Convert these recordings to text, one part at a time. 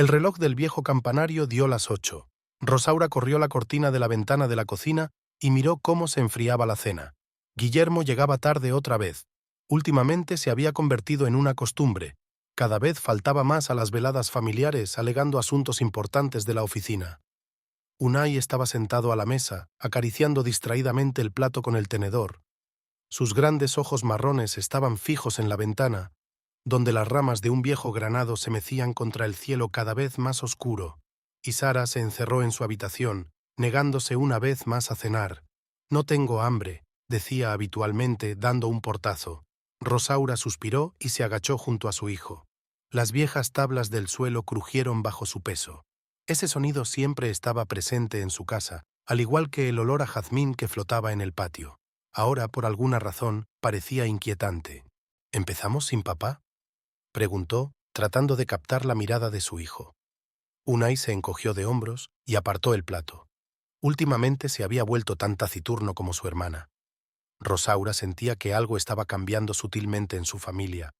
El reloj del viejo campanario dio las 8. Rosaura corrió la cortina de la ventana de la cocina y miró cómo se enfriaba la cena. Guillermo llegaba tarde otra vez. Últimamente se había convertido en una costumbre. Cada vez faltaba más a las veladas familiares, alegando asuntos importantes de la oficina. Unai estaba sentado a la mesa, acariciando distraídamente el plato con el tenedor. Sus grandes ojos marrones estaban fijos en la ventana, donde las ramas de un viejo granado se mecían contra el cielo cada vez más oscuro, y Sara se encerró en su habitación, negándose una vez más a cenar. «No tengo hambre», decía habitualmente, dando un portazo. Rosaura suspiró y se agachó junto a su hijo. Las viejas tablas del suelo crujieron bajo su peso. Ese sonido siempre estaba presente en su casa, al igual que el olor a jazmín que flotaba en el patio. Ahora, por alguna razón, parecía inquietante. «¿Empezamos sin papá?», preguntó, tratando de captar la mirada de su hijo. Unai se encogió de hombros y apartó el plato. Últimamente se había vuelto tan taciturno como su hermana. Rosaura sentía que algo estaba cambiando sutilmente en su familia,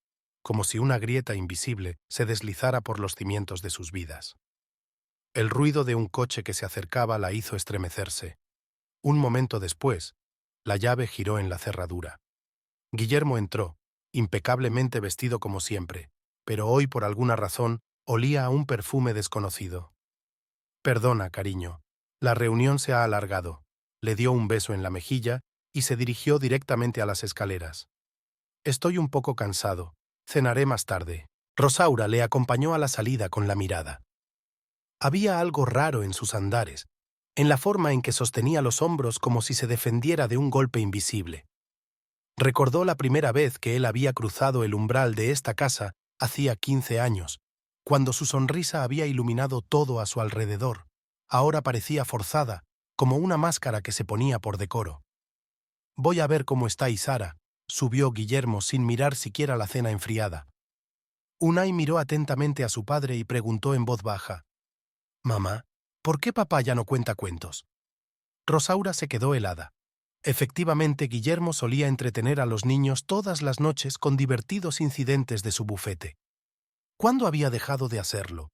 como si una grieta invisible se deslizara por los cimientos de sus vidas. El ruido de un coche que se acercaba la hizo estremecerse. Un momento después, la llave giró en la cerradura. Guillermo entró, impecablemente vestido como siempre, pero hoy por alguna razón olía a un perfume desconocido. «Perdona, cariño, la reunión se ha alargado». Le dio un beso en la mejilla y se dirigió directamente a las escaleras. «Estoy un poco cansado. Cenaré más tarde». Rosaura le acompañó a la salida con la mirada. Había algo raro en sus andares, en la forma en que sostenía los hombros como si se defendiera de un golpe invisible. Recordó la primera vez que él había cruzado el umbral de esta casa hacía 15 años, cuando su sonrisa había iluminado todo a su alrededor. Ahora parecía forzada, como una máscara que se ponía por decoro. «Voy a ver cómo está Sara», subió Guillermo sin mirar siquiera la cena enfriada. Unai miró atentamente a su padre y preguntó en voz baja: «Mamá, ¿por qué papá ya no cuenta cuentos?». Rosaura se quedó helada. Efectivamente, Guillermo solía entretener a los niños todas las noches con divertidos incidentes de su bufete. ¿Cuándo había dejado de hacerlo?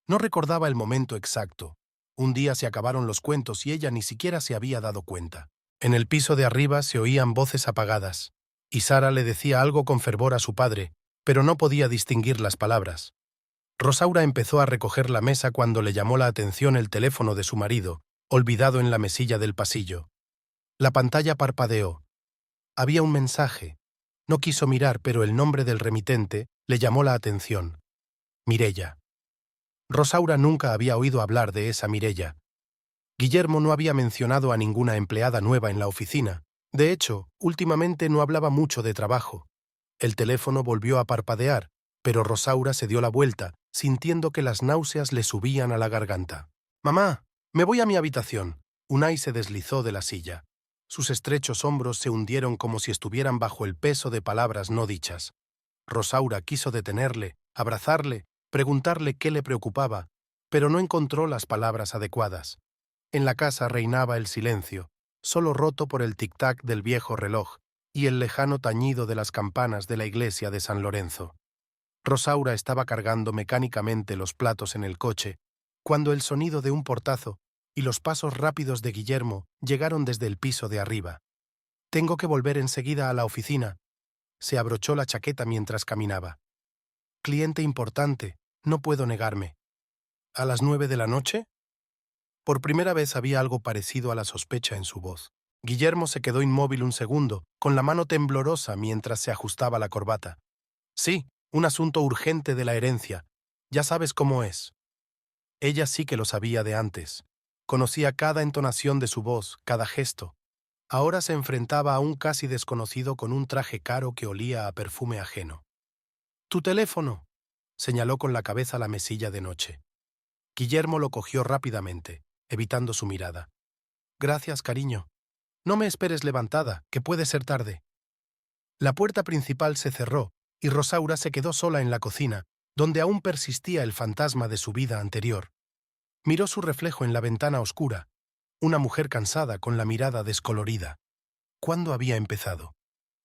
No recordaba el momento exacto. Un día se acabaron los cuentos y ella ni siquiera se había dado cuenta. En el piso de arriba se oían voces apagadas, y Sara le decía algo con fervor a su padre, pero no podía distinguir las palabras. Rosaura empezó a recoger la mesa cuando le llamó la atención el teléfono de su marido, olvidado en la mesilla del pasillo. La pantalla parpadeó. Había un mensaje. No quiso mirar, pero el nombre del remitente le llamó la atención. Mireia. Rosaura nunca había oído hablar de esa Mireia. Guillermo no había mencionado a ninguna empleada nueva en la oficina. De hecho, últimamente no hablaba mucho de trabajo. El teléfono volvió a parpadear, pero Rosaura se dio la vuelta, sintiendo que las náuseas le subían a la garganta. «Mamá, me voy a mi habitación». Unai se deslizó de la silla. Sus estrechos hombros se hundieron como si estuvieran bajo el peso de palabras no dichas. Rosaura quiso detenerle, abrazarle, preguntarle qué le preocupaba, pero no encontró las palabras adecuadas. En la casa reinaba el silencio, solo roto por el tic-tac del viejo reloj y el lejano tañido de las campanas de la iglesia de San Lorenzo. Rosaura estaba cargando mecánicamente los platos en el coche, cuando el sonido de un portazo y los pasos rápidos de Guillermo llegaron desde el piso de arriba. «Tengo que volver enseguida a la oficina». Se abrochó la chaqueta mientras caminaba. «Cliente importante, no puedo negarme». «¿A las 9 de la noche?» Por primera vez había algo parecido a la sospecha en su voz. Guillermo se quedó inmóvil un segundo, con la mano temblorosa mientras se ajustaba la corbata. «Sí, un asunto urgente de la herencia. Ya sabes cómo es». Ella sí que lo sabía de antes. Conocía cada entonación de su voz, cada gesto. Ahora se enfrentaba a un casi desconocido con un traje caro que olía a perfume ajeno. «Tu teléfono», señaló con la cabeza la mesilla de noche. Guillermo lo cogió rápidamente, evitando su mirada. «Gracias, cariño. No me esperes levantada, que puede ser tarde». La puerta principal se cerró y Rosaura se quedó sola en la cocina, donde aún persistía el fantasma de su vida anterior. Miró su reflejo en la ventana oscura, una mujer cansada con la mirada descolorida. ¿Cuándo había empezado?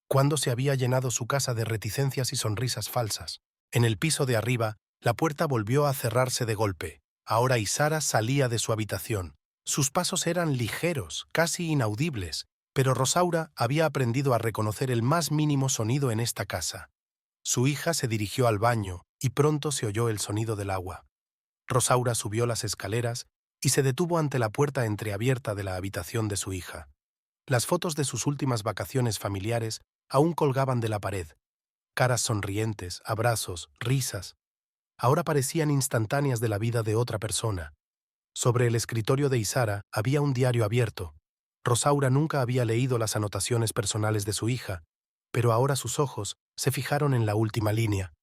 ¿Cuándo se había llenado su casa de reticencias y sonrisas falsas? En el piso de arriba, La puerta volvió a cerrarse de golpe. Ahora Isara salía de su habitación. Sus pasos eran ligeros, casi inaudibles, pero Rosaura había aprendido a reconocer el más mínimo sonido en esta casa. Su hija se dirigió al baño y pronto se oyó el sonido del agua. Rosaura subió las escaleras y se detuvo ante la puerta entreabierta de la habitación de su hija. Las fotos de sus últimas vacaciones familiares aún colgaban de la pared. Caras sonrientes, abrazos, risas. Ahora parecían instantáneas de la vida de otra persona. Sobre el escritorio de Isara había un diario abierto. Rosaura nunca había leído las anotaciones personales de su hija, pero ahora sus ojos se fijaron en la última línea.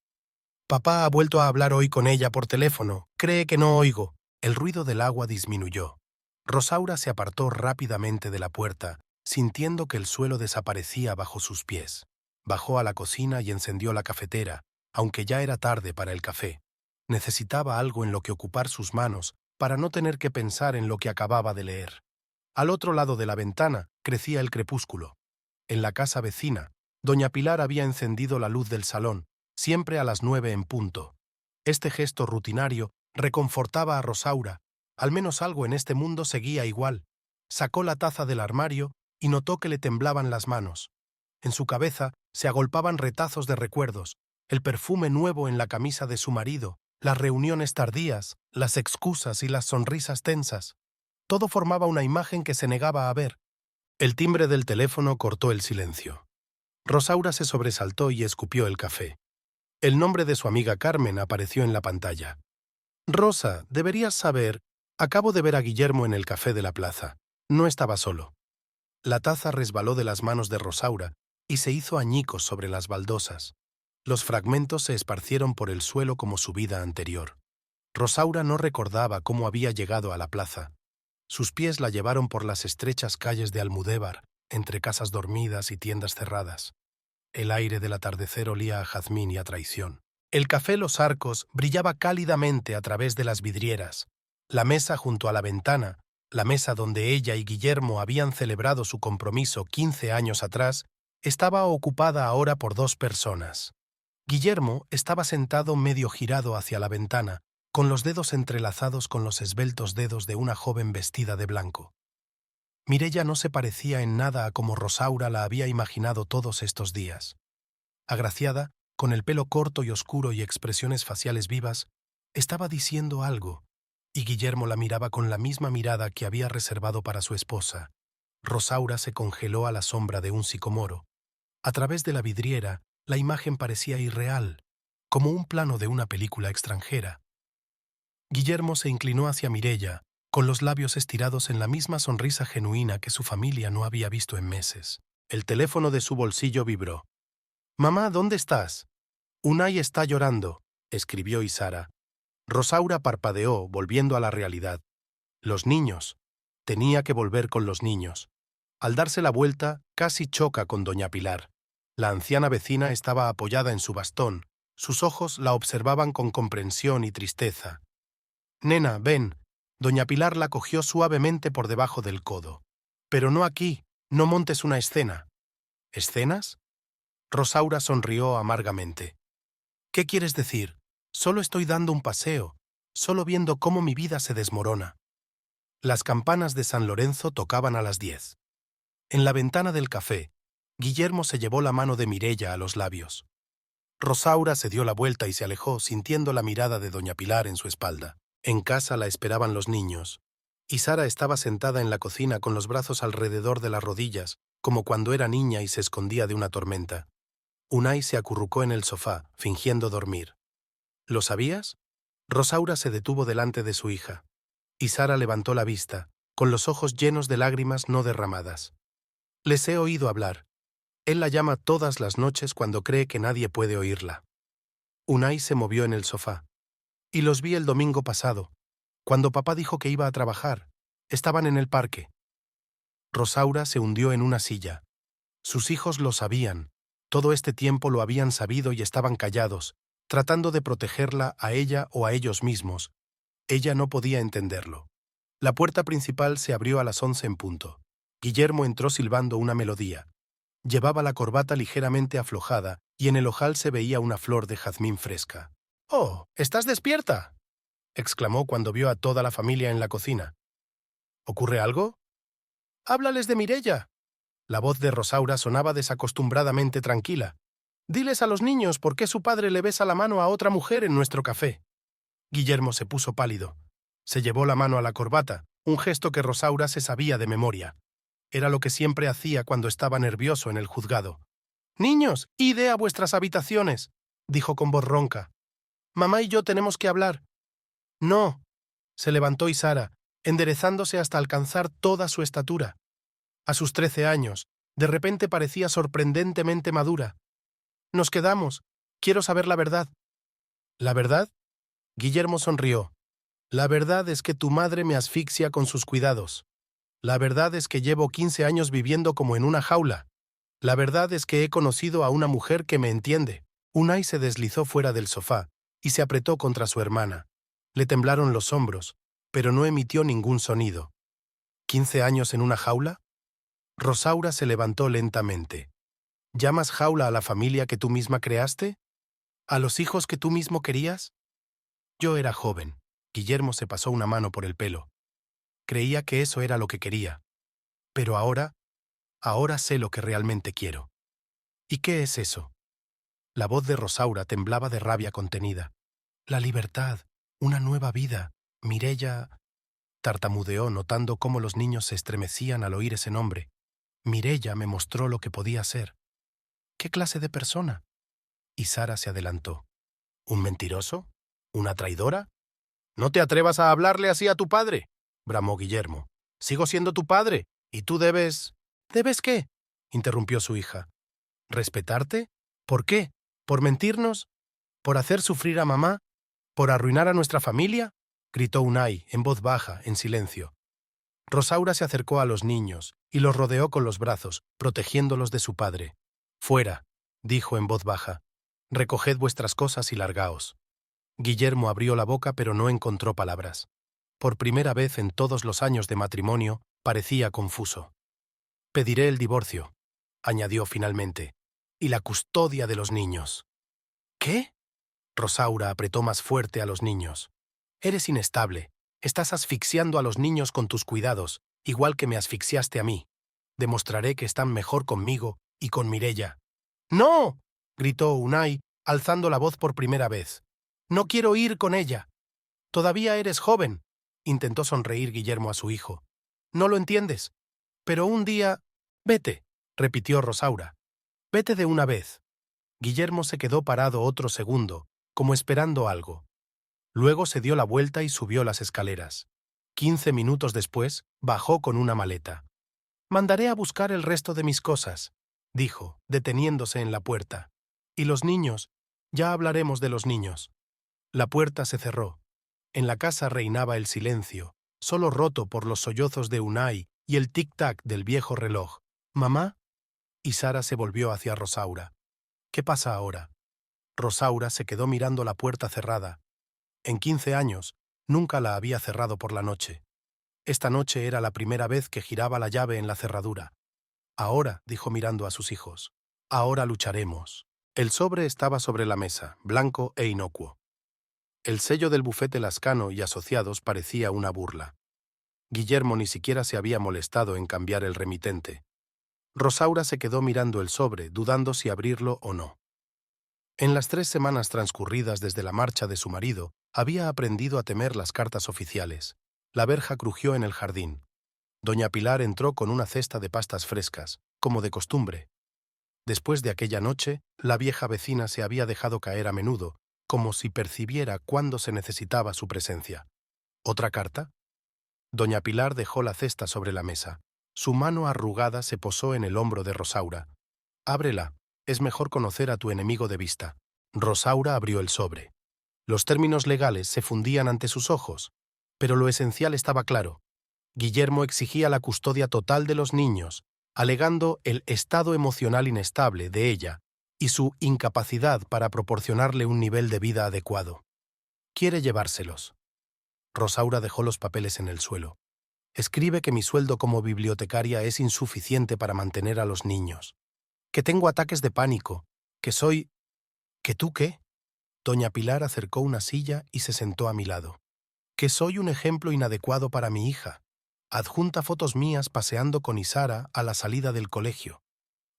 Papá ha vuelto a hablar hoy con ella por teléfono. Cree que no oigo. El ruido del agua disminuyó. Rosaura se apartó rápidamente de la puerta, sintiendo que el suelo desaparecía bajo sus pies. Bajó a la cocina y encendió la cafetera, aunque ya era tarde para el café. Necesitaba algo en lo que ocupar sus manos para no tener que pensar en lo que acababa de leer. Al otro lado de la ventana crecía el crepúsculo. En la casa vecina, doña Pilar había encendido la luz del salón, siempre a las 9 en punto. Este gesto rutinario reconfortaba a Rosaura. Al menos algo en este mundo seguía igual. Sacó la taza del armario y notó que le temblaban las manos. En su cabeza se agolpaban retazos de recuerdos, el perfume nuevo en la camisa de su marido, las reuniones tardías, las excusas y las sonrisas tensas. Todo formaba una imagen que se negaba a ver. El timbre del teléfono cortó el silencio. Rosaura se sobresaltó y escupió el café. El nombre de su amiga Carmen apareció en la pantalla. Rosa, deberías saber, acabo de ver a Guillermo en el café de la plaza. No estaba solo. La taza resbaló de las manos de Rosaura y se hizo añicos sobre las baldosas. Los fragmentos se esparcieron por el suelo como su vida anterior. Rosaura no recordaba cómo había llegado a la plaza. Sus pies la llevaron por las estrechas calles de Almudévar, entre casas dormidas y tiendas cerradas. El aire del atardecer olía a jazmín y a traición. El café Los Arcos brillaba cálidamente a través de las vidrieras. La mesa junto a la ventana, la mesa donde ella y Guillermo habían celebrado su compromiso 15 años atrás, estaba ocupada ahora por 2 personas. Guillermo estaba sentado medio girado hacia la ventana, con los dedos entrelazados con los esbeltos dedos de una joven vestida de blanco. Mireia no se parecía en nada a como Rosaura la había imaginado todos estos días. Agraciada, con el pelo corto y oscuro y expresiones faciales vivas, estaba diciendo algo, y Guillermo la miraba con la misma mirada que había reservado para su esposa. Rosaura se congeló a la sombra de un sicomoro. A través de la vidriera, la imagen parecía irreal, como un plano de una película extranjera. Guillermo se inclinó hacia Mireia, con los labios estirados en la misma sonrisa genuina que su familia no había visto en meses. El teléfono de su bolsillo vibró. «Mamá, ¿dónde estás?» «Unai está llorando», escribió Isara. Rosaura parpadeó, volviendo a la realidad. Los niños. Tenía que volver con los niños. Al darse la vuelta, casi choca con doña Pilar. La anciana vecina estaba apoyada en su bastón. Sus ojos la observaban con comprensión y tristeza. «Nena, ven». Doña Pilar la cogió suavemente por debajo del codo. «Pero no aquí, no montes una escena». «¿Escenas?» Rosaura sonrió amargamente. «¿Qué quieres decir? Solo estoy dando un paseo, solo viendo cómo mi vida se desmorona». Las campanas de San Lorenzo tocaban a las 10. En la ventana del café, Guillermo se llevó la mano de Mireia a los labios. Rosaura se dio la vuelta y se alejó, sintiendo la mirada de doña Pilar en su espalda. En casa la esperaban los niños. Isara estaba sentada en la cocina con los brazos alrededor de las rodillas, como cuando era niña y se escondía de una tormenta. Unai se acurrucó en el sofá, fingiendo dormir. ¿Lo sabías? Rosaura se detuvo delante de su hija. Isara levantó la vista, con los ojos llenos de lágrimas no derramadas. Les he oído hablar. Él la llama todas las noches cuando cree que nadie puede oírla. Unai se movió en el sofá. Y los vi el domingo pasado, cuando papá dijo que iba a trabajar. Estaban en el parque. Rosaura se hundió en una silla. Sus hijos lo sabían. Todo este tiempo lo habían sabido y estaban callados, tratando de protegerla a ella o a ellos mismos. Ella no podía entenderlo. La puerta principal se abrió a las 11 en punto. Guillermo entró silbando una melodía. Llevaba la corbata ligeramente aflojada y en el ojal se veía una flor de jazmín fresca. «Oh, ¿estás despierta?», exclamó cuando vio a toda la familia en la cocina. «¿Ocurre algo? Háblales de Mireia». La voz de Rosaura sonaba desacostumbradamente tranquila. «Diles a los niños por qué su padre le besa la mano a otra mujer en nuestro café». Guillermo se puso pálido. Se llevó la mano a la corbata, un gesto que Rosaura se sabía de memoria. Era lo que siempre hacía cuando estaba nervioso en el juzgado. «Niños, id a vuestras habitaciones», dijo con voz ronca. «Mamá y yo tenemos que hablar». «No», se levantó Isara, enderezándose hasta alcanzar toda su estatura. A sus 13 años, de repente parecía sorprendentemente madura. «Nos quedamos. Quiero saber la verdad». «¿La verdad?», Guillermo sonrió. «La verdad es que tu madre me asfixia con sus cuidados. La verdad es que llevo 15 años viviendo como en una jaula. La verdad es que he conocido a una mujer que me entiende». Unai se deslizó fuera del sofá y se apretó contra su hermana. Le temblaron los hombros, pero no emitió ningún sonido. ¿15 años en una jaula? Rosaura se levantó lentamente. ¿Llamas jaula a la familia que tú misma creaste? ¿A los hijos que tú mismo querías? Yo era joven. Guillermo se pasó una mano por el pelo. Creía que eso era lo que quería. Pero ahora sé lo que realmente quiero. ¿Y qué es eso? La voz de Rosaura temblaba de rabia contenida. La libertad, una nueva vida, Mireia... Tartamudeó notando cómo los niños se estremecían al oír ese nombre. Mireia me mostró lo que podía ser. ¿Qué clase de persona? Y Sara se adelantó. ¿Un mentiroso? ¿Una traidora? «No te atrevas a hablarle así a tu padre», bramó Guillermo. «Sigo siendo tu padre, y tú debes...» «¿Debes qué?», interrumpió su hija. «¿Respetarte? ¿Por qué? ¿Por mentirnos? ¿Por hacer sufrir a mamá? ¿Por arruinar a nuestra familia?», gritó Unai, en voz baja, en silencio. Rosaura se acercó a los niños y los rodeó con los brazos, protegiéndolos de su padre. «Fuera», dijo en voz baja. «Recoged vuestras cosas y largaos». Guillermo abrió la boca pero no encontró palabras. Por primera vez en todos los años de matrimonio, parecía confuso. «Pediré el divorcio», añadió finalmente, «y la custodia de los niños». «¿Qué?», Rosaura apretó más fuerte a los niños. «Eres inestable. Estás asfixiando a los niños con tus cuidados, igual que me asfixiaste a mí. Demostraré que están mejor conmigo y con Mireia». «¡No!», gritó Unai, alzando la voz por primera vez. «No quiero ir con ella». «Todavía eres joven», intentó sonreír Guillermo a su hijo. «No lo entiendes. Pero un día...» «Vete», repitió Rosaura. «Vete de una vez». Guillermo se quedó parado otro segundo, como esperando algo. Luego se dio la vuelta y subió las escaleras. 15 minutos después, bajó con una maleta. «Mandaré a buscar el resto de mis cosas», dijo, deteniéndose en la puerta. «Y los niños, ya hablaremos de los niños». La puerta se cerró. En la casa reinaba el silencio, solo roto por los sollozos de Unai y el tic-tac del viejo reloj. «¿Mamá?». Y Sara se volvió hacia Rosaura. «¿Qué pasa ahora?». Rosaura se quedó mirando la puerta cerrada. En 15 años, nunca la había cerrado por la noche. Esta noche era la primera vez que giraba la llave en la cerradura. «Ahora», dijo mirando a sus hijos, «ahora lucharemos». El sobre estaba sobre la mesa, blanco e inocuo. El sello del bufete Lascano y Asociados parecía una burla. Guillermo ni siquiera se había molestado en cambiar el remitente. Rosaura se quedó mirando el sobre, dudando si abrirlo o no. En las 3 semanas transcurridas desde la marcha de su marido, había aprendido a temer las cartas oficiales. La verja crujió en el jardín. Doña Pilar entró con una cesta de pastas frescas, como de costumbre. Después de aquella noche, la vieja vecina se había dejado caer a menudo, como si percibiera cuándo se necesitaba su presencia. ¿Otra carta? Doña Pilar dejó la cesta sobre la mesa. Su mano arrugada se posó en el hombro de Rosaura. «Ábrela. Es mejor conocer a tu enemigo de vista». Rosaura abrió el sobre. Los términos legales se fundían ante sus ojos, pero lo esencial estaba claro. Guillermo exigía la custodia total de los niños, alegando el estado emocional inestable de ella y su incapacidad para proporcionarle un nivel de vida adecuado. «Quiere llevárselos». Rosaura dejó los papeles en el suelo. «Escribe que mi sueldo como bibliotecaria es insuficiente para mantener a los niños. Que tengo ataques de pánico. Que soy...» ¿Que tú qué?, Doña Pilar acercó una silla y se sentó a mi lado. Que soy un ejemplo inadecuado para mi hija. Adjunta fotos mías paseando con Isara a la salida del colegio.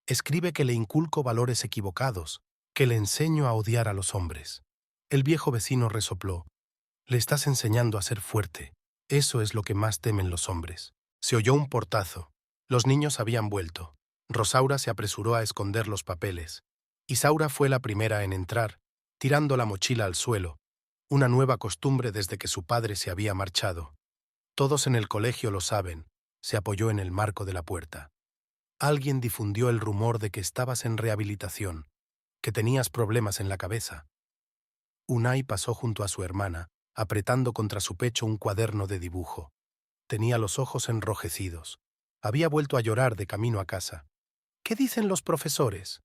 Escribe que le inculco valores equivocados, que le enseño a odiar a los hombres. El viejo vecino resopló. Le estás enseñando a ser fuerte. Eso es lo que más temen los hombres. Se oyó un portazo. Los niños habían vuelto. Rosaura se apresuró a esconder los papeles. Isaura fue la primera en entrar, tirando la mochila al suelo, una nueva costumbre desde que su padre se había marchado. Todos en el colegio lo saben, se apoyó en el marco de la puerta. Alguien difundió el rumor de que estabas en rehabilitación, que tenías problemas en la cabeza. Unai pasó junto a su hermana, apretando contra su pecho un cuaderno de dibujo. Tenía los ojos enrojecidos. Había vuelto a llorar de camino a casa. ¿Qué dicen los profesores?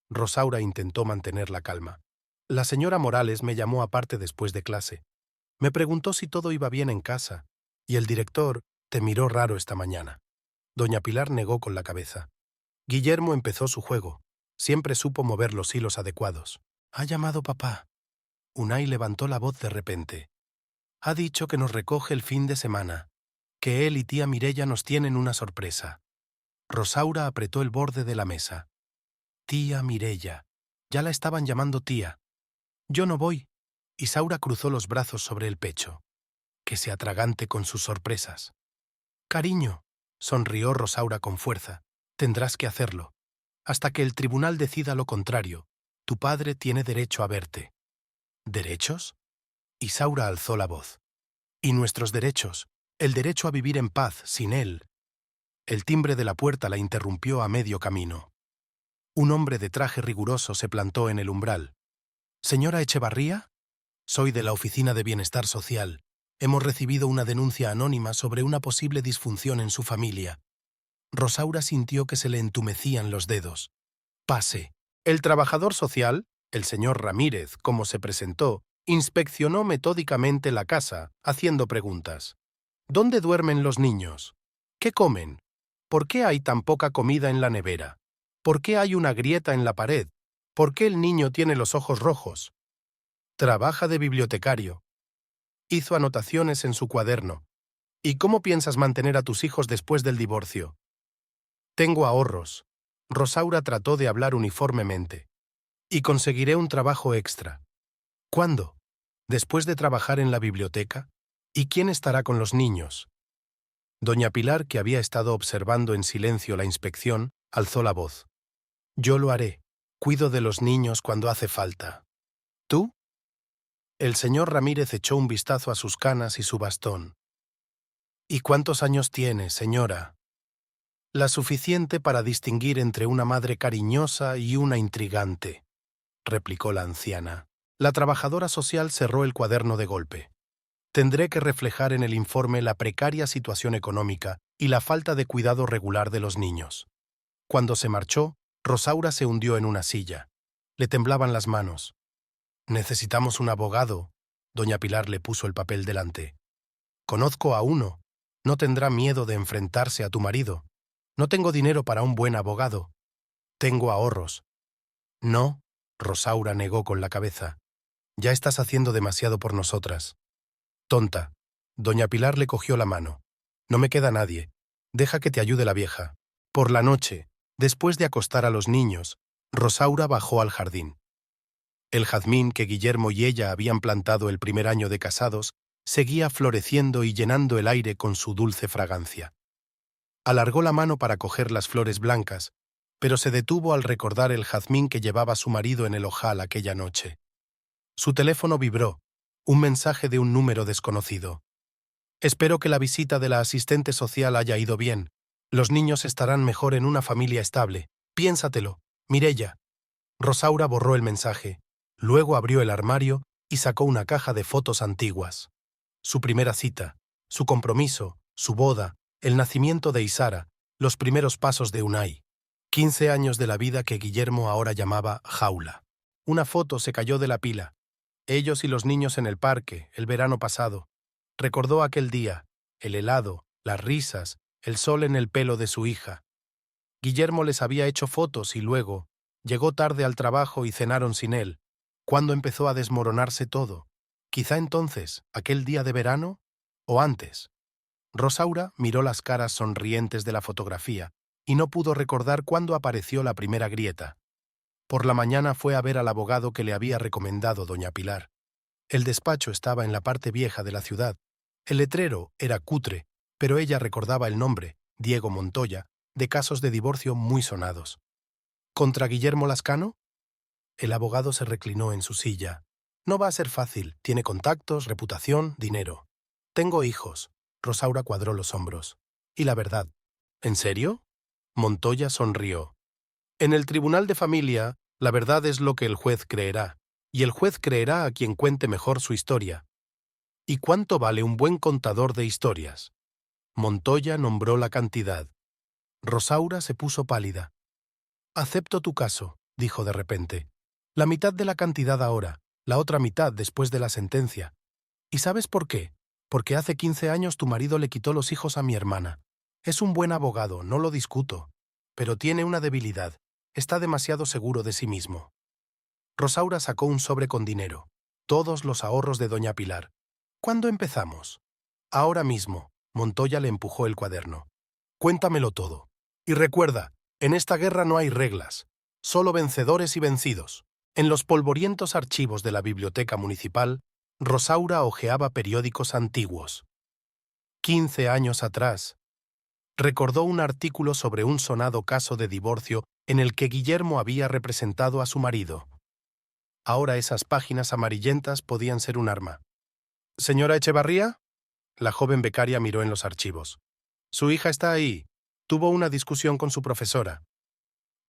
Rosaura intentó mantener la calma. La señora Morales me llamó aparte después de clase. Me preguntó si todo iba bien en casa, y el director te miró raro esta mañana. Doña Pilar negó con la cabeza. Guillermo empezó su juego. Siempre supo mover los hilos adecuados. Ha llamado papá. Unai levantó la voz de repente. Ha dicho que nos recoge el fin de semana, que él y tía Mireia nos tienen una sorpresa. Rosaura apretó el borde de la mesa. Tía Mireia. Ya la estaban llamando tía. Yo no voy. Isaura cruzó los brazos sobre el pecho. Que se atragante con sus sorpresas. Cariño, sonrió Rosaura con fuerza. Tendrás que hacerlo. Hasta que el tribunal decida lo contrario, tu padre tiene derecho a verte. ¿Derechos? Isaura alzó la voz. ¿Y nuestros derechos? El derecho a vivir en paz sin él. El timbre de la puerta la interrumpió a medio camino. Un hombre de traje riguroso se plantó en el umbral. ¿Señora Echevarría? Soy de la Oficina de Bienestar Social. Hemos recibido una denuncia anónima sobre una posible disfunción en su familia. Rosaura sintió que se le entumecían los dedos. Pase. El trabajador social, el señor Ramírez, como se presentó, inspeccionó metódicamente la casa, haciendo preguntas. ¿Dónde duermen los niños? ¿Qué comen? ¿Por qué hay tan poca comida en la nevera? ¿Por qué hay una grieta en la pared? ¿Por qué el niño tiene los ojos rojos? Trabaja de bibliotecario. Hizo anotaciones en su cuaderno. ¿Y cómo piensas mantener a tus hijos después del divorcio? Tengo ahorros. Rosaura trató de hablar uniformemente. Y conseguiré un trabajo extra. ¿Cuándo? ¿Después de trabajar en la biblioteca? ¿Y quién estará con los niños? Doña Pilar, que había estado observando en silencio la inspección, alzó la voz. Yo lo haré. Cuido de los niños cuando hace falta. ¿Tú? El señor Ramírez echó un vistazo a sus canas y su bastón. ¿Y cuántos años tiene, señora? La suficiente para distinguir entre una madre cariñosa y una intrigante, replicó la anciana. La trabajadora social cerró el cuaderno de golpe. Tendré que reflejar en el informe la precaria situación económica y la falta de cuidado regular de los niños. Cuando se marchó, Rosaura se hundió en una silla. Le temblaban las manos. Necesitamos un abogado. Doña Pilar le puso el papel delante. Conozco a uno. No tendrá miedo de enfrentarse a tu marido. No tengo dinero para un buen abogado. Tengo ahorros. No, Rosaura negó con la cabeza. Ya estás haciendo demasiado por nosotras. Tonta. Doña Pilar le cogió la mano. No me queda nadie. Deja que te ayude la vieja. Por la noche, después de acostar a los niños, Rosaura bajó al jardín. El jazmín que Guillermo y ella habían plantado el primer año de casados seguía floreciendo y llenando el aire con su dulce fragancia. Alargó la mano para coger las flores blancas, pero se detuvo al recordar el jazmín que llevaba su marido en el ojal aquella noche. Su teléfono vibró, un mensaje de un número desconocido. Espero que la visita de la asistente social haya ido bien. Los niños estarán mejor en una familia estable. Piénsatelo, Mireia. Rosaura borró el mensaje. Luego abrió el armario y sacó una caja de fotos antiguas. Su primera cita, su compromiso, su boda, el nacimiento de Isara, los primeros pasos de Unai. 15 años de la vida que Guillermo ahora llamaba jaula. Una foto se cayó de la pila. Ellos y los niños en el parque, el verano pasado. Recordó aquel día, el helado, las risas, el sol en el pelo de su hija. Guillermo les había hecho fotos y luego llegó tarde al trabajo y cenaron sin él. ¿Cuándo empezó a desmoronarse todo? ¿Quizá entonces, aquel día de verano? ¿O antes? Rosaura miró las caras sonrientes de la fotografía y no pudo recordar cuándo apareció la primera grieta. Por la mañana fue a ver al abogado que le había recomendado doña Pilar. El despacho estaba en la parte vieja de la ciudad. El letrero era cutre, pero ella recordaba el nombre, Diego Montoya, de casos de divorcio muy sonados. ¿Contra Guillermo Lascano? El abogado se reclinó en su silla. No va a ser fácil. Tiene contactos, reputación, dinero. Tengo hijos. Rosaura cuadró los hombros. Y la verdad. ¿En serio? Montoya sonrió. En el tribunal de familia, la verdad es lo que el juez creerá, y el juez creerá a quien cuente mejor su historia. ¿Y cuánto vale un buen contador de historias? Montoya nombró la cantidad. Rosaura se puso pálida. Acepto tu caso, dijo de repente. La mitad de la cantidad ahora, la otra mitad después de la sentencia. ¿Y sabes por qué? Porque hace 15 años tu marido le quitó los hijos a mi hermana. Es un buen abogado, no lo discuto. Pero tiene una debilidad. Está demasiado seguro de sí mismo. Rosaura sacó un sobre con dinero. Todos los ahorros de doña Pilar. ¿Cuándo empezamos? Ahora mismo. Montoya le empujó el cuaderno. Cuéntamelo todo. Y recuerda, en esta guerra no hay reglas. Solo vencedores y vencidos. En los polvorientos archivos de la biblioteca municipal, Rosaura hojeaba periódicos antiguos. 15 años atrás. Recordó un artículo sobre un sonado caso de divorcio en el que Guillermo había representado a su marido. Ahora esas páginas amarillentas podían ser un arma. ¿Señora Echevarría? La joven becaria miró en los archivos. Su hija está ahí. Tuvo una discusión con su profesora.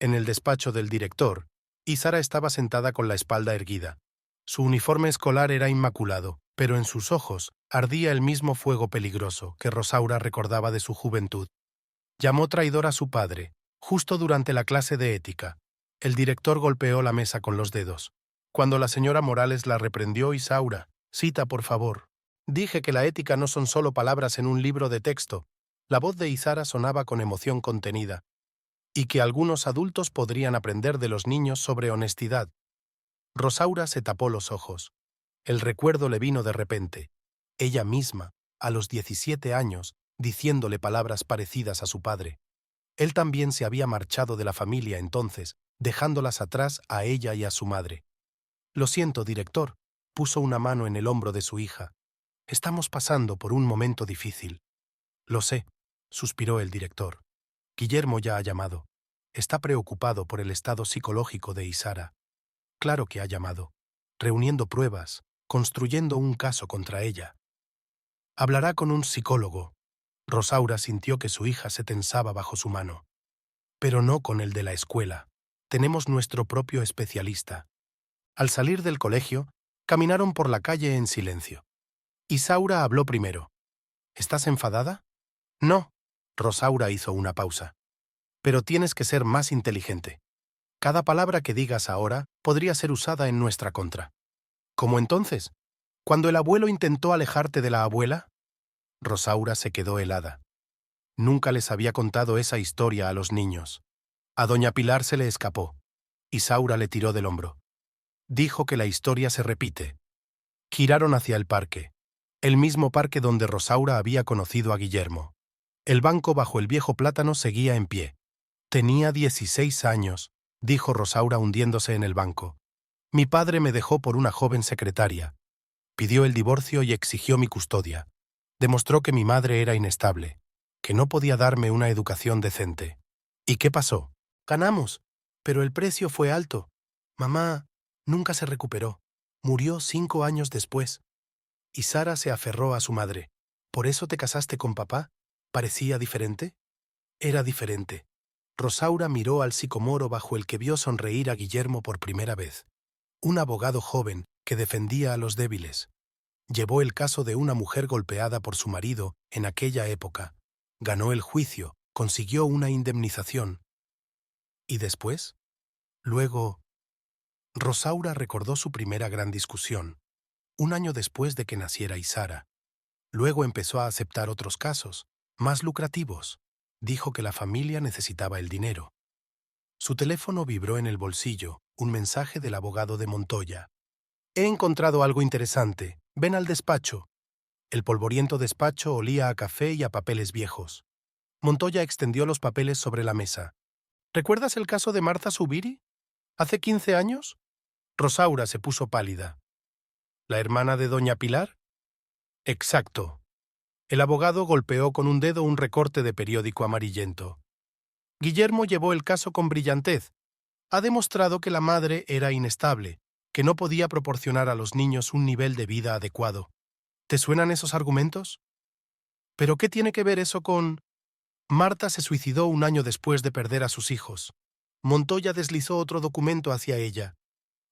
En el despacho del director, Isara estaba sentada con la espalda erguida. Su uniforme escolar era inmaculado, pero en sus ojos ardía el mismo fuego peligroso que Rosaura recordaba de su juventud. Llamó traidor a su padre, justo durante la clase de ética. El director golpeó la mesa con los dedos. Cuando la señora Morales la reprendió, Isaura, cita por favor. Dije que la ética no son solo palabras en un libro de texto. La voz de Isara sonaba con emoción contenida. Y que algunos adultos podrían aprender de los niños sobre honestidad. Rosaura se tapó los ojos. El recuerdo le vino de repente. Ella misma, a los 17 años, diciéndole palabras parecidas a su padre. Él también se había marchado de la familia entonces, dejándolas atrás a ella y a su madre. Lo siento, director, puso una mano en el hombro de su hija. Estamos pasando por un momento difícil. Lo sé, suspiró el director. Guillermo ya ha llamado. Está preocupado por el estado psicológico de Isara. Claro que ha llamado, reuniendo pruebas, construyendo un caso contra ella. Hablará con un psicólogo. Rosaura sintió que su hija se tensaba bajo su mano. Pero no con el de la escuela. Tenemos nuestro propio especialista. Al salir del colegio, caminaron por la calle en silencio. Isaura habló primero. ¿Estás enfadada? No. Rosaura hizo una pausa. Pero tienes que ser más inteligente. Cada palabra que digas ahora podría ser usada en nuestra contra. ¿Cómo entonces? ¿Cuando el abuelo intentó alejarte de la abuela? Rosaura se quedó helada. Nunca les había contado esa historia a los niños. A doña Pilar se le escapó. Isaura le tiró del hombro. Dijo que la historia se repite. Giraron hacia el parque. El mismo parque donde Rosaura había conocido a Guillermo. El banco bajo el viejo plátano seguía en pie. Tenía 16 años, dijo Rosaura hundiéndose en el banco. Mi padre me dejó por una joven secretaria. Pidió el divorcio y exigió mi custodia. Demostró que mi madre era inestable, que no podía darme una educación decente. ¿Y qué pasó? Ganamos, pero el precio fue alto. Mamá nunca se recuperó. Murió 5 años después. Y Sara se aferró a su madre. ¿Por eso te casaste con papá? ¿Parecía diferente? Era diferente. Rosaura miró al sicomoro bajo el que vio sonreír a Guillermo por primera vez. Un abogado joven que defendía a los débiles. Llevó el caso de una mujer golpeada por su marido en aquella época. Ganó el juicio, consiguió una indemnización. ¿Y después? Luego... Rosaura recordó su primera gran discusión, un año después de que naciera Isara. Luego empezó a aceptar otros casos, más lucrativos. Dijo que la familia necesitaba el dinero. Su teléfono vibró en el bolsillo, un mensaje del abogado de Montoya. He encontrado algo interesante. Ven al despacho. El polvoriento despacho olía a café y a papeles viejos. Montoya extendió los papeles sobre la mesa. ¿Recuerdas el caso de Martha Subiri? ¿Hace 15 años? Rosaura se puso pálida. ¿La hermana de doña Pilar? Exacto. El abogado golpeó con un dedo un recorte de periódico amarillento. Guillermo llevó el caso con brillantez. Ha demostrado que la madre era inestable, que no podía proporcionar a los niños un nivel de vida adecuado. ¿Te suenan esos argumentos? ¿Pero qué tiene que ver eso con...? Marta se suicidó un año después de perder a sus hijos. Montoya deslizó otro documento hacia ella.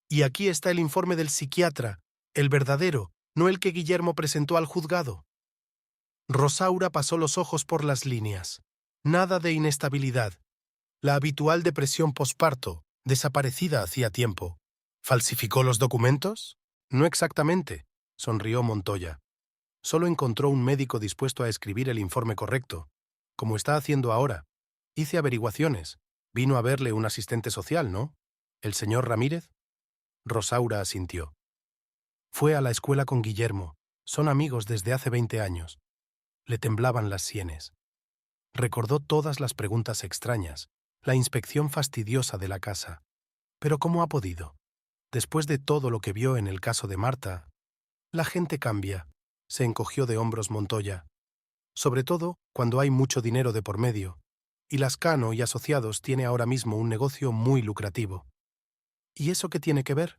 Y aquí está el informe del psiquiatra, el verdadero, no el que Guillermo presentó al juzgado. Rosaura pasó los ojos por las líneas. Nada de inestabilidad. La habitual depresión posparto, desaparecida hacía tiempo. ¿Falsificó los documentos? No exactamente, sonrió Montoya. Solo encontró un médico dispuesto a escribir el informe correcto, como está haciendo ahora. Hice averiguaciones. Vino a verle un asistente social, ¿no? ¿El señor Ramírez? Rosaura asintió. Fue a la escuela con Guillermo. Son amigos desde hace 20 años. Le temblaban las sienes. Recordó todas las preguntas extrañas, la inspección fastidiosa de la casa. ¿Pero cómo ha podido? Después de todo lo que vio en el caso de Marta, la gente cambia. Se encogió de hombros Montoya. Sobre todo cuando hay mucho dinero de por medio. Y Lascano y Asociados tiene ahora mismo un negocio muy lucrativo. ¿Y eso qué tiene que ver?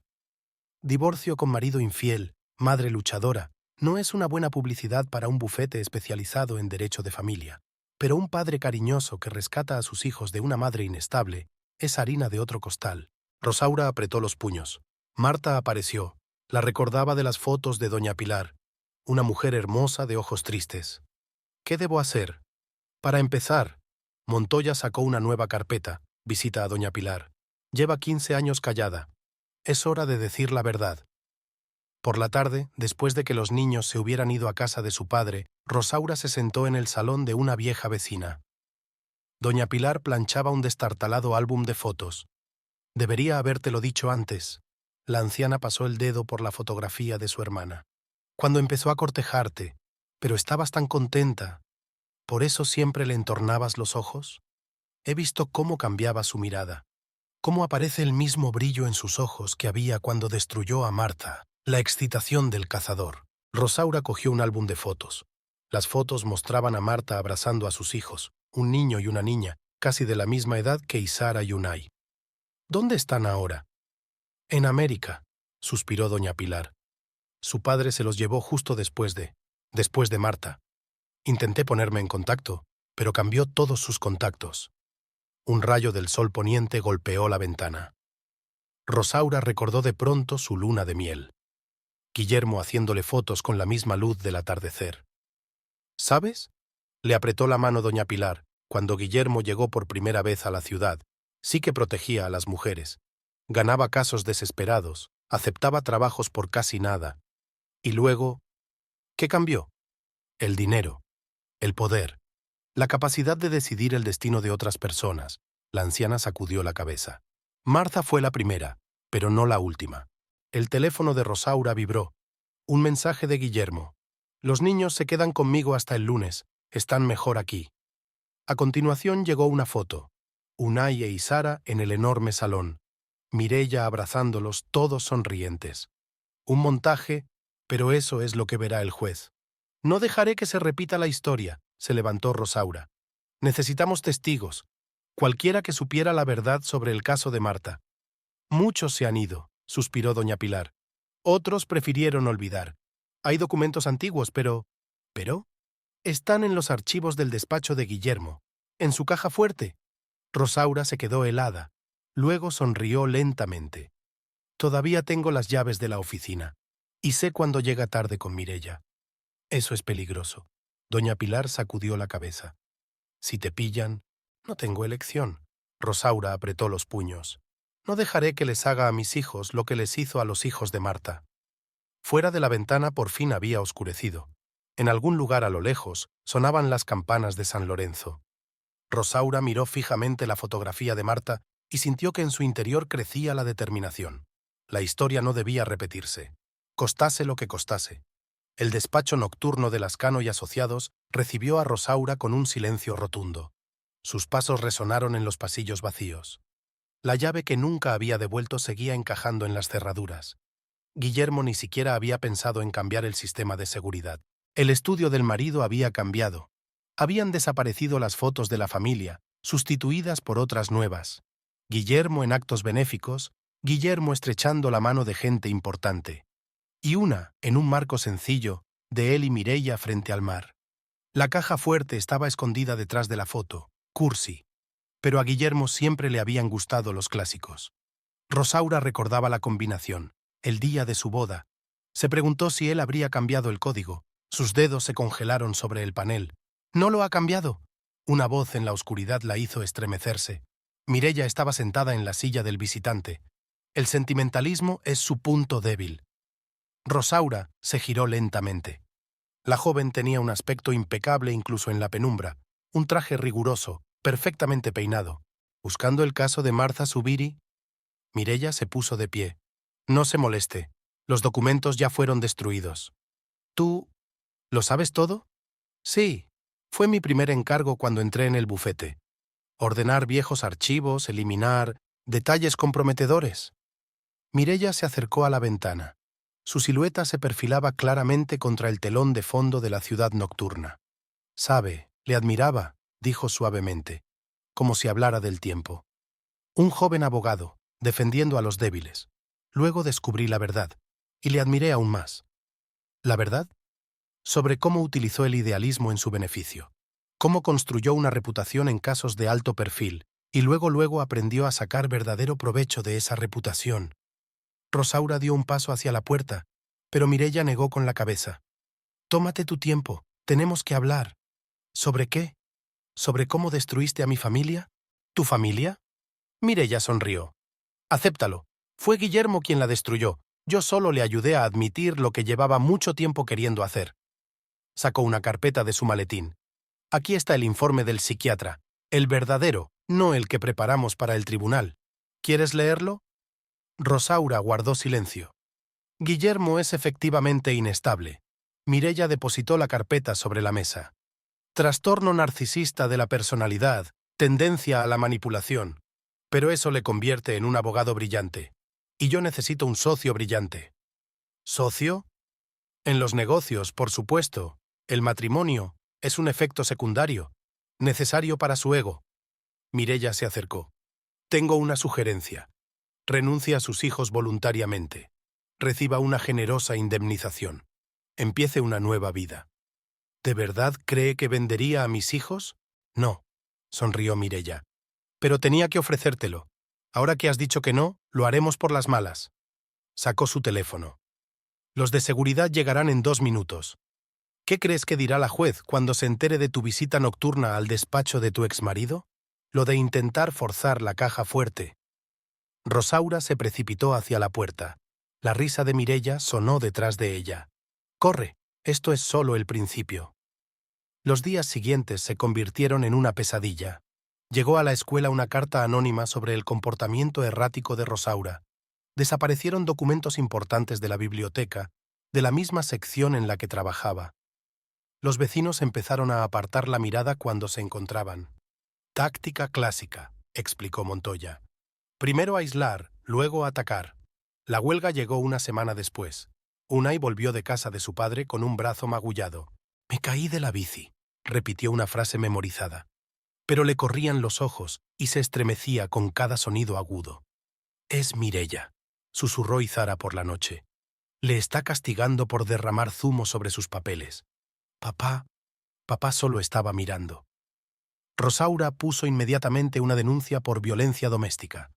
Divorcio con marido infiel, madre luchadora, no es una buena publicidad para un bufete especializado en derecho de familia. Pero un padre cariñoso que rescata a sus hijos de una madre inestable es harina de otro costal. Rosaura apretó los puños. Marta apareció. La recordaba de las fotos de doña Pilar. Una mujer hermosa de ojos tristes. ¿Qué debo hacer? Para empezar, Montoya sacó una nueva carpeta. Visita a doña Pilar. Lleva 15 años callada. Es hora de decir la verdad. Por la tarde, después de que los niños se hubieran ido a casa de su padre, Rosaura se sentó en el salón de una vieja vecina. Doña Pilar planchaba un destartalado álbum de fotos. Debería habértelo dicho antes. La anciana pasó el dedo por la fotografía de su hermana. Cuando empezó a cortejarte, pero estabas tan contenta. ¿Por eso siempre le entornabas los ojos? He visto cómo cambiaba su mirada. Cómo aparece el mismo brillo en sus ojos que había cuando destruyó a Marta. La excitación del cazador. Rosaura cogió un álbum de fotos. Las fotos mostraban a Marta abrazando a sus hijos, un niño y una niña, casi de la misma edad que Isara y Unai. ¿Dónde están ahora? En América, suspiró doña Pilar. Su padre se los llevó justo después de Marta. Intenté ponerme en contacto, pero cambió todos sus contactos. Un rayo del sol poniente golpeó la ventana. Rosaura recordó de pronto su luna de miel. Guillermo haciéndole fotos con la misma luz del atardecer. ¿Sabes? Le apretó la mano doña Pilar, cuando Guillermo llegó por primera vez a la ciudad. Sí que protegía a las mujeres. Ganaba casos desesperados, aceptaba trabajos por casi nada. Y luego, ¿qué cambió? El dinero, el poder, la capacidad de decidir el destino de otras personas. La anciana sacudió la cabeza. Marta fue la primera, pero no la última. El teléfono de Rosaura vibró. Un mensaje de Guillermo. Los niños se quedan conmigo hasta el lunes. Están mejor aquí. A continuación llegó una foto. Unai e Isara en el enorme salón. Mireia abrazándolos, todos sonrientes. Un montaje, pero eso es lo que verá el juez. No dejaré que se repita la historia, se levantó Rosaura. Necesitamos testigos. Cualquiera que supiera la verdad sobre el caso de Marta. Muchos se han ido, suspiró doña Pilar. Otros prefirieron olvidar. Hay documentos antiguos, pero... ¿Pero? Están en los archivos del despacho de Guillermo, en su caja fuerte. Rosaura se quedó helada. Luego sonrió lentamente. Todavía tengo las llaves de la oficina, y sé cuándo llega tarde con Mireia. Eso es peligroso. Doña Pilar sacudió la cabeza. Si te pillan, no tengo elección. Rosaura apretó los puños. No dejaré que les haga a mis hijos lo que les hizo a los hijos de Marta. Fuera de la ventana por fin había oscurecido. En algún lugar a lo lejos sonaban las campanas de San Lorenzo. Rosaura miró fijamente la fotografía de Marta y sintió que en su interior crecía la determinación. La historia no debía repetirse. costase lo que costase. El despacho nocturno de Lascano y Asociados recibió a Rosaura con un silencio rotundo. Sus pasos resonaron en los pasillos vacíos. La llave que nunca había devuelto seguía encajando en las cerraduras. Guillermo ni siquiera había pensado en cambiar el sistema de seguridad. El estudio del marido había cambiado. Habían desaparecido las fotos de la familia, sustituidas por otras nuevas. Guillermo en actos benéficos, Guillermo estrechando la mano de gente importante. Y una, en un marco sencillo, de él y Mireia frente al mar. La caja fuerte estaba escondida detrás de la foto, cursi. Pero a Guillermo siempre le habían gustado los clásicos. Rosaura recordaba la combinación, el día de su boda. Se preguntó si él habría cambiado el código. Sus dedos se congelaron sobre el panel. «¿No lo ha cambiado?» Una voz en la oscuridad la hizo estremecerse. Mireia estaba sentada en la silla del visitante. El sentimentalismo es su punto débil. Rosaura se giró lentamente. La joven tenía un aspecto impecable incluso en la penumbra, un traje riguroso, perfectamente peinado. Buscando el caso de Martha Zubiri, Mireia se puso de pie. «No se moleste. Los documentos ya fueron destruidos». «¿Tú lo sabes todo?» «Sí. Fue mi primer encargo cuando entré en el bufete. Ordenar viejos archivos, eliminar detalles comprometedores». Mireia se acercó a la ventana. Su silueta se perfilaba claramente contra el telón de fondo de la ciudad nocturna. «Sabe, le admiraba», dijo suavemente, como si hablara del tiempo. «Un joven abogado, defendiendo a los débiles. Luego descubrí la verdad, y le admiré aún más». ¿La verdad? Sobre cómo utilizó el idealismo en su beneficio. Cómo construyó una reputación en casos de alto perfil, y luego aprendió a sacar verdadero provecho de esa reputación. Rosaura dio un paso hacia la puerta, pero Mireia negó con la cabeza. «Tómate tu tiempo, tenemos que hablar». «¿Sobre qué? ¿Sobre cómo destruiste a mi familia?» «¿Tu familia?» Mireia sonrió. «Acéptalo. Fue Guillermo quien la destruyó. Yo solo le ayudé a admitir lo que llevaba mucho tiempo queriendo hacer». Sacó una carpeta de su maletín. «Aquí está el informe del psiquiatra. El verdadero, no el que preparamos para el tribunal. ¿Quieres leerlo?» Rosaura guardó silencio. Guillermo es efectivamente inestable. Mireia depositó la carpeta sobre la mesa. Trastorno narcisista de la personalidad, tendencia a la manipulación. Pero eso le convierte en un abogado brillante. Y yo necesito un socio brillante. ¿Socio? En los negocios, por supuesto. El matrimonio es un efecto secundario, necesario para su ego. Mireia se acercó. Tengo una sugerencia. Renuncie a sus hijos voluntariamente. Reciba una generosa indemnización. Empiece una nueva vida. ¿De verdad cree que vendería a mis hijos? No, sonrió Mireia. Pero tenía que ofrecértelo. Ahora que has dicho que no, lo haremos por las malas. Sacó su teléfono. Los de seguridad llegarán en 2 minutos. ¿Qué crees que dirá la juez cuando se entere de tu visita nocturna al despacho de tu exmarido? Lo de intentar forzar la caja fuerte. Rosaura se precipitó hacia la puerta. La risa de Mireia sonó detrás de ella. «Corre, esto es solo el principio». Los días siguientes se convirtieron en una pesadilla. Llegó a la escuela una carta anónima sobre el comportamiento errático de Rosaura. Desaparecieron documentos importantes de la biblioteca, de la misma sección en la que trabajaba. Los vecinos empezaron a apartar la mirada cuando se encontraban. «Táctica clásica», explicó Montoya. «Primero aislar, luego atacar». La huelga llegó una semana después. Unai volvió de casa de su padre con un brazo magullado. «Me caí de la bici», repitió una frase memorizada. Pero le corrían los ojos y se estremecía con cada sonido agudo. «Es Mireia», susurró Izara por la noche. «Le está castigando por derramar zumo sobre sus papeles». Papá solo estaba mirando. Rosaura puso inmediatamente una denuncia por violencia doméstica.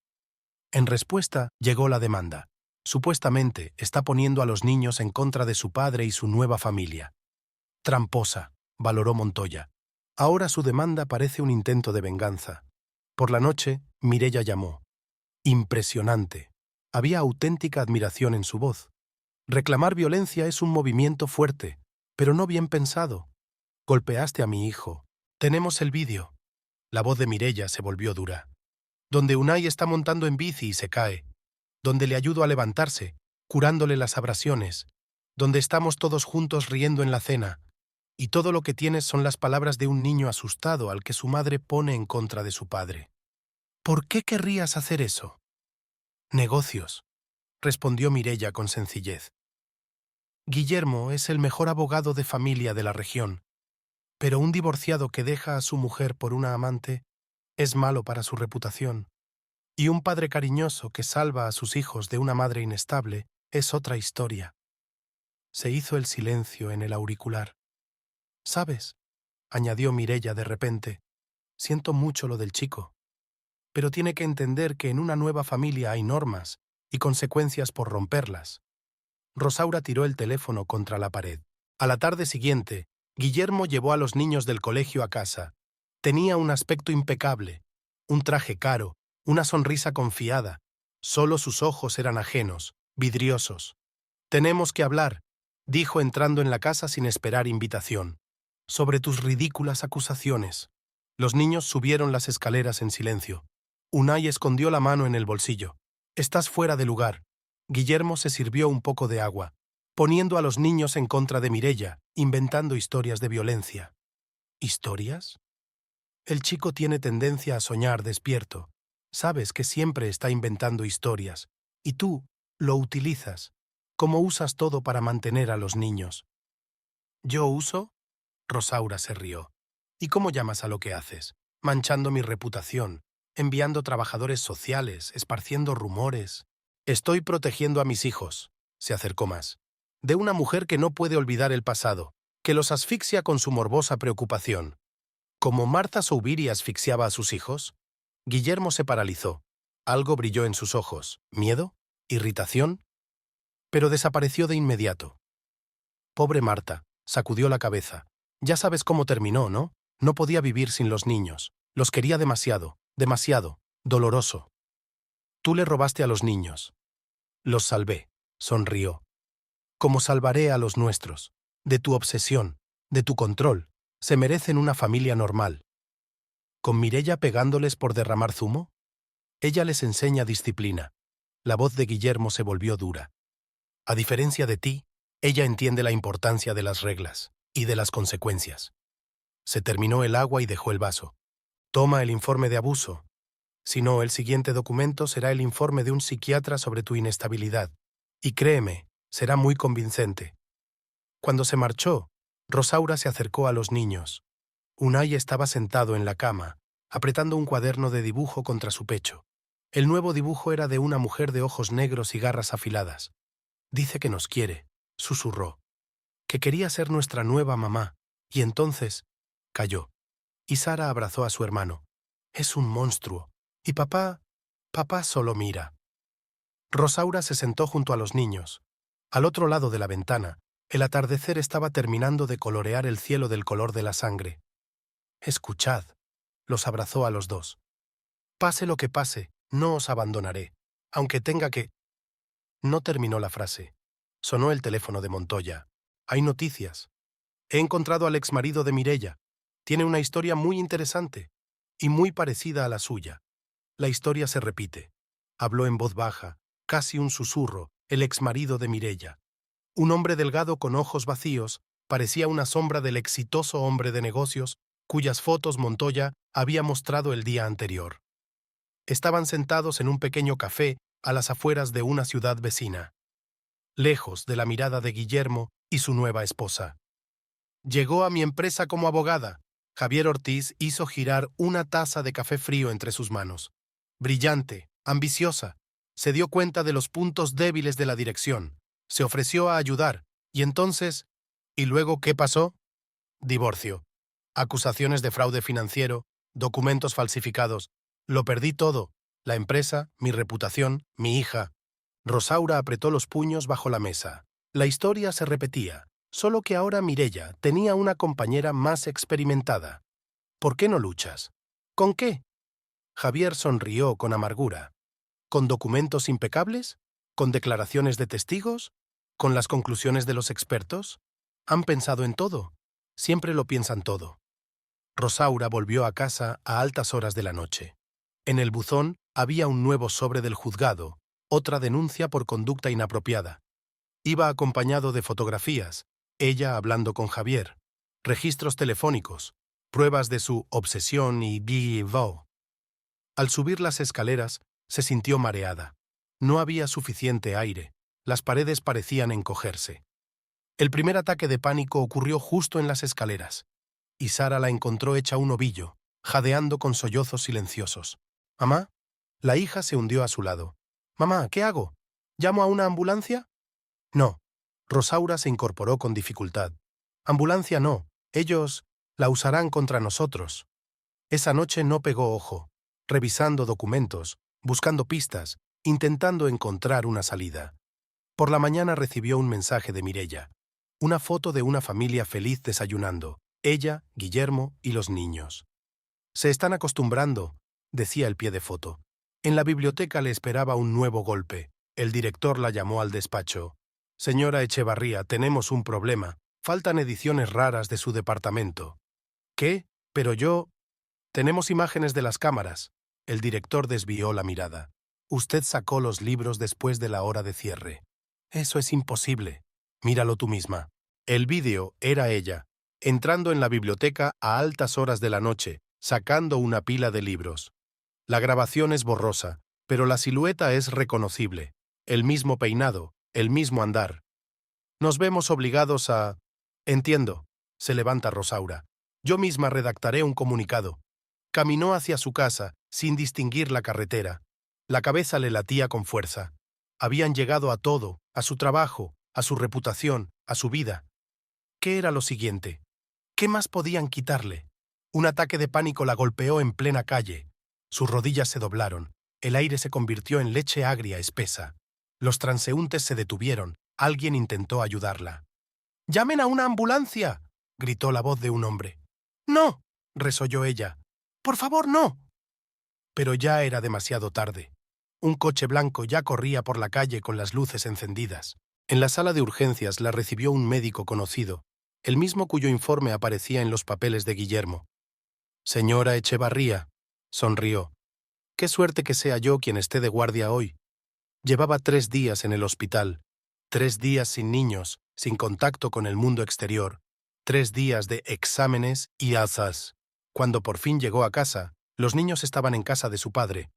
En respuesta, llegó la demanda. Supuestamente, está poniendo a los niños en contra de su padre y su nueva familia. Tramposa, valoró Montoya. Ahora su demanda parece un intento de venganza. Por la noche, Mireia llamó. Impresionante. Había auténtica admiración en su voz. Reclamar violencia es un movimiento fuerte, pero no bien pensado. Golpeaste a mi hijo. Tenemos el vídeo. La voz de Mireia se volvió dura. Donde Unai está montando en bici y se cae. Donde le ayudo a levantarse. curándole las abrasiones, donde estamos todos juntos riendo en la cena, y todo lo que tienes son las palabras de un niño asustado al que su madre pone en contra de su padre. ¿Por qué querrías hacer eso? Negocios, respondió Mireia con sencillez. Guillermo es el mejor abogado de familia de la región, pero un divorciado que deja a su mujer por una amante es malo para su reputación, y un padre cariñoso que salva a sus hijos de una madre inestable es otra historia. Se hizo el silencio en el auricular. ¿Sabes?, añadió Mireia de repente, siento mucho lo del chico, pero tiene que entender que en una nueva familia hay normas y consecuencias por romperlas. Rosaura tiró el teléfono contra la pared. A la tarde siguiente, Guillermo llevó a los niños del colegio a casa. Tenía un aspecto impecable, un traje caro, una sonrisa confiada. Solo sus ojos eran ajenos, vidriosos. «Tenemos que hablar», dijo entrando en la casa sin esperar invitación. «Sobre tus ridículas acusaciones». Los niños subieron las escaleras en silencio. Unai escondió la mano en el bolsillo. «Estás fuera de lugar». Guillermo se sirvió un poco de agua, poniendo a los niños en contra de Mireia, inventando historias de violencia. ¿Historias? El chico tiene tendencia a soñar despierto. Sabes que siempre está inventando historias, y tú lo utilizas, como usas todo para mantener a los niños. ¿Yo uso? Rosaura se rió. ¿Y cómo llamas a lo que haces? Manchando mi reputación, enviando trabajadores sociales, esparciendo rumores. Estoy protegiendo a mis hijos, se acercó más, de una mujer que no puede olvidar el pasado, que los asfixia con su morbosa preocupación. Como Martha Soubiri asfixiaba a sus hijos, Guillermo se paralizó. Algo brilló en sus ojos. ¿Miedo? ¿Irritación? Pero desapareció de inmediato. Pobre Marta, sacudió la cabeza. Ya sabes cómo terminó, ¿no? No podía vivir sin los niños. Los quería demasiado, demasiado, doloroso. Tú le robaste a los niños. Los salvé, sonrió. Como salvaré a los nuestros. De tu obsesión, de tu control. Se merecen una familia normal. ¿Con Mireia pegándoles por derramar zumo? Ella les enseña disciplina. La voz de Guillermo se volvió dura. A diferencia de ti, ella entiende la importancia de las reglas y de las consecuencias. Se terminó el agua y dejó el vaso. Toma el informe de abuso. Si no, el siguiente documento será el informe de un psiquiatra sobre tu inestabilidad. Y créeme, será muy convincente. Cuando se marchó, Rosaura se acercó a los niños. Unai estaba sentado en la cama, apretando un cuaderno de dibujo contra su pecho. El nuevo dibujo era de una mujer de ojos negros y garras afiladas. Dice que nos quiere, susurró. Que quería ser nuestra nueva mamá. Y entonces, calló. Y Sara abrazó a su hermano. Es un monstruo. Y papá solo mira. Rosaura se sentó junto a los niños. Al otro lado de la ventana, el atardecer estaba terminando de colorear el cielo del color de la sangre. Escuchad, los abrazó a los dos. Pase lo que pase, no os abandonaré, aunque tenga que... No terminó la frase. Sonó el teléfono de Montoya. Hay noticias. He encontrado al exmarido de Mireia. Tiene una historia muy interesante y muy parecida a la suya. La historia se repite. Habló en voz baja, casi un susurro, el exmarido de Mireia. Un hombre delgado con ojos vacíos, parecía una sombra del exitoso hombre de negocios cuyas fotos Montoya había mostrado el día anterior. Estaban sentados en un pequeño café a las afueras de una ciudad vecina, lejos de la mirada de Guillermo y su nueva esposa. Llegó a mi empresa como abogada. Javier Ortiz hizo girar una taza de café frío entre sus manos. Brillante, ambiciosa, se dio cuenta de los puntos débiles de la dirección, se ofreció a ayudar, y entonces... ¿Y luego qué pasó? Divorcio. Acusaciones de fraude financiero, documentos falsificados. Lo perdí todo. La empresa, mi reputación, mi hija. Rosaura apretó los puños bajo la mesa. La historia se repetía, solo que ahora Mireia tenía una compañera más experimentada. ¿Por qué no luchas? ¿Con qué? Javier sonrió con amargura. ¿Con documentos impecables? ¿Con declaraciones de testigos? ¿Con las conclusiones de los expertos? ¿Han pensado en todo? Siempre lo piensan todo. Rosaura volvió a casa a altas horas de la noche. En el buzón había un nuevo sobre del juzgado, Otra denuncia por conducta inapropiada. Iba acompañado de fotografías, ella hablando con Javier, registros telefónicos, pruebas de su obsesión y vivo. Al subir las escaleras, se sintió mareada. No había suficiente aire, las paredes parecían encogerse. El primer ataque de pánico ocurrió justo en las escaleras, y Sara la encontró hecha un ovillo, jadeando con sollozos silenciosos. «¿Mamá?» La hija se hundió a su lado. «Mamá, ¿qué hago? ¿Llamo a una ambulancia?» «No». Rosaura se incorporó con dificultad. «Ambulancia no. Ellos la usarán contra nosotros». Esa noche no pegó ojo, revisando documentos, buscando pistas, intentando encontrar una salida. Por la mañana recibió un mensaje de Mireia. Una foto de una familia feliz desayunando, ella, Guillermo y los niños. «Se están acostumbrando», decía el pie de foto. En la biblioteca le esperaba un nuevo golpe. El director la llamó al despacho. «Señora Echevarría, tenemos un problema. Faltan ediciones raras de su departamento». «¿Qué? Pero yo...» «Tenemos imágenes de las cámaras». El director desvió la mirada. «Usted sacó los libros después de la hora de cierre». «Eso es imposible. Míralo tú misma». El vídeo era ella, entrando en la biblioteca a altas horas de la noche, sacando una pila de libros. La grabación es borrosa, pero la silueta es reconocible. El mismo peinado, el mismo andar. Nos vemos obligados a... Entiendo. Se levanta Rosaura. Yo misma redactaré un comunicado. Caminó hacia su casa, sin distinguir la carretera. La cabeza le latía con fuerza. Habían llegado a todo, a su trabajo, a su reputación, a su vida. ¿Qué era lo siguiente? ¿Qué más podían quitarle? Un ataque de pánico la golpeó en plena calle. Sus rodillas se doblaron. El aire se convirtió en leche agria espesa. Los transeúntes se detuvieron. Alguien intentó ayudarla. «¡Llamen a una ambulancia!», gritó la voz de un hombre. «¡No!», resolló ella. «¡Por favor, no!». Pero ya era demasiado tarde. Un coche blanco ya corría por la calle con las luces encendidas. En la sala de urgencias la recibió un médico conocido, el mismo cuyo informe aparecía en los papeles de Guillermo. «Señora Echevarría», sonrió. «Qué suerte que sea yo quien esté de guardia hoy». Llevaba 3 días en el hospital, 3 días sin niños, sin contacto con el mundo exterior, 3 días de exámenes y alzas. Cuando por fin llegó a casa, los niños estaban en casa de su padre.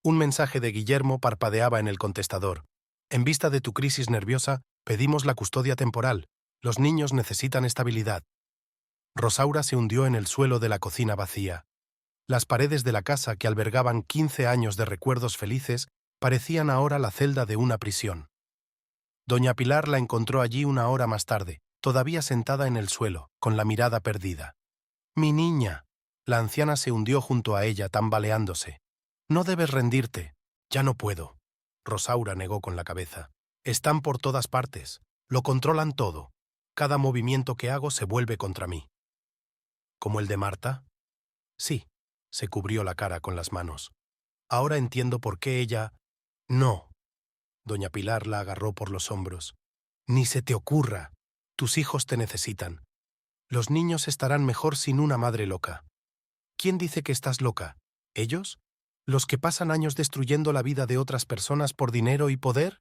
Un mensaje de Guillermo parpadeaba en el contestador. «En vista de tu crisis nerviosa, pedimos la custodia temporal. Los niños necesitan estabilidad». Rosaura se hundió en el suelo de la cocina vacía. Las paredes de la casa que albergaban 15 años de recuerdos felices parecían ahora la celda de una prisión. Doña Pilar la encontró allí una hora más tarde, todavía sentada en el suelo, con la mirada perdida. «Mi niña». La anciana se hundió junto a ella, tambaleándose. «No debes rendirte». «Ya no puedo». Rosaura negó con la cabeza. «Están por todas partes. Lo controlan todo. Cada movimiento que hago se vuelve contra mí». «¿Como el de Marta?» «Sí». Se cubrió la cara con las manos. «Ahora entiendo por qué ella...». «No». Doña Pilar la agarró por los hombros. «Ni se te ocurra. Tus hijos te necesitan. Los niños estarán mejor sin una madre loca». «¿Quién dice que estás loca? ¿Ellos? ¿Los que pasan años destruyendo la vida de otras personas por dinero y poder?»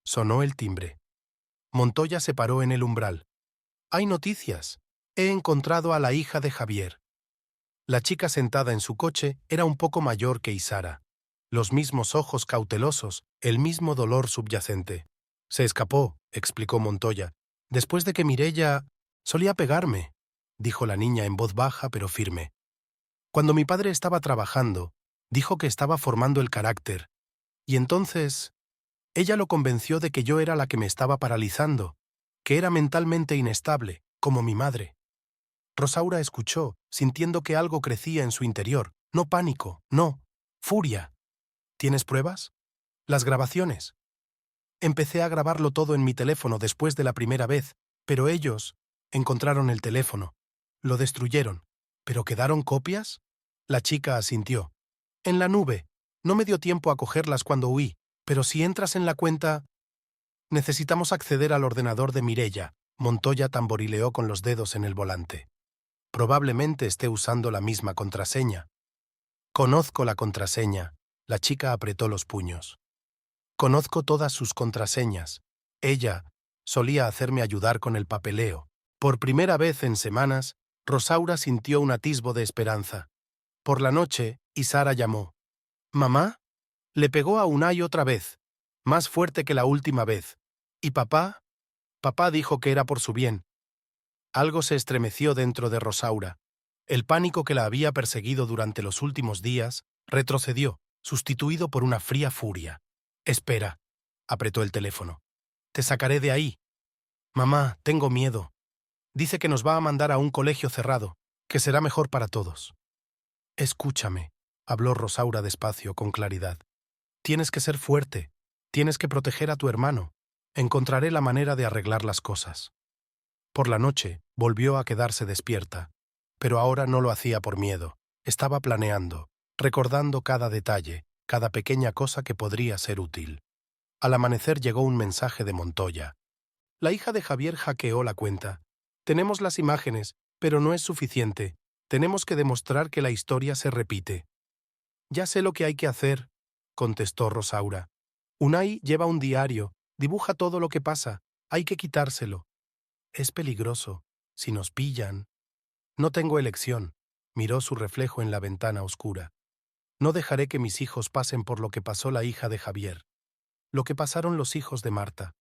Sonó el timbre. Montoya se paró en el umbral. «Hay noticias. He encontrado a la hija de Javier». La chica sentada en su coche era un poco mayor que Isara. Los mismos ojos cautelosos, el mismo dolor subyacente. «Se escapó», explicó Montoya, «después de que Mireia... solía pegarme», dijo la niña en voz baja pero firme. «Cuando mi padre estaba trabajando, dijo que estaba formando el carácter. Y entonces... ella lo convenció de que yo era la que me estaba paralizando, que era mentalmente inestable, como mi madre». Rosaura escuchó, sintiendo que algo crecía en su interior. No pánico, no, furia. «¿Tienes pruebas?» «Las grabaciones». «Empecé a grabarlo todo en mi teléfono después de la primera vez, pero ellos encontraron el teléfono. Lo destruyeron. ¿Pero quedaron copias?» La chica asintió. «En la nube. No me dio tiempo a cogerlas cuando huí, pero si entras en la cuenta...». «Necesitamos acceder al ordenador de Mireia». Montoya tamborileó con los dedos en el volante. «Probablemente esté usando la misma contraseña». «Conozco la contraseña». La chica apretó los puños. Conozco todas sus contraseñas. Ella solía hacerme ayudar con el papeleo. Por primera vez en semanas, Rosaura sintió un atisbo de esperanza. Por la noche, Isara llamó. «¿Mamá?» Le pegó a Unai otra vez, más fuerte que la última vez. ¿Y papá? Papá dijo que era por su bien. Algo se estremeció dentro de Rosaura. El pánico que la había perseguido durante los últimos días retrocedió, sustituido por una fría furia. «Espera», apretó el teléfono. «Te sacaré de ahí». «Mamá, tengo miedo. Dice que nos va a mandar a un colegio cerrado, que será mejor para todos». «Escúchame», habló Rosaura despacio, con claridad. «Tienes que ser fuerte. Tienes que proteger a tu hermano. Encontraré la manera de arreglar las cosas». Por la noche volvió a quedarse despierta, pero ahora no lo hacía por miedo. Estaba planeando, recordando cada detalle, cada pequeña cosa que podría ser útil. Al amanecer llegó un mensaje de Montoya. «La hija de Javier hackeó la cuenta. Tenemos las imágenes, pero no es suficiente. Tenemos que demostrar que la historia se repite». «Ya sé lo que hay que hacer», contestó Rosaura. «Unai lleva un diario, dibuja todo lo que pasa. Hay que quitárselo». «Es peligroso. Si nos pillan». «No tengo elección», miró su reflejo en la ventana oscura. «No dejaré que mis hijos pasen por lo que pasó la hija de Javier, lo que pasaron los hijos de Marta».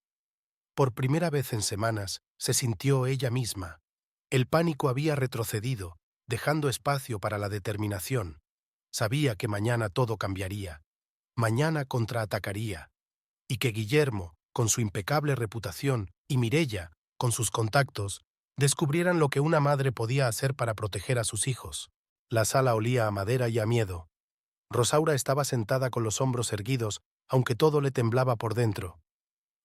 Por primera vez en semanas se sintió ella misma. El pánico había retrocedido, dejando espacio para la determinación. Sabía que mañana todo cambiaría. Mañana contraatacaría. Y que Guillermo, con su impecable reputación, y Mireia, con sus contactos, descubrieran lo que una madre podía hacer para proteger a sus hijos. La sala olía a madera y a miedo. Rosaura estaba sentada con los hombros erguidos, aunque todo le temblaba por dentro.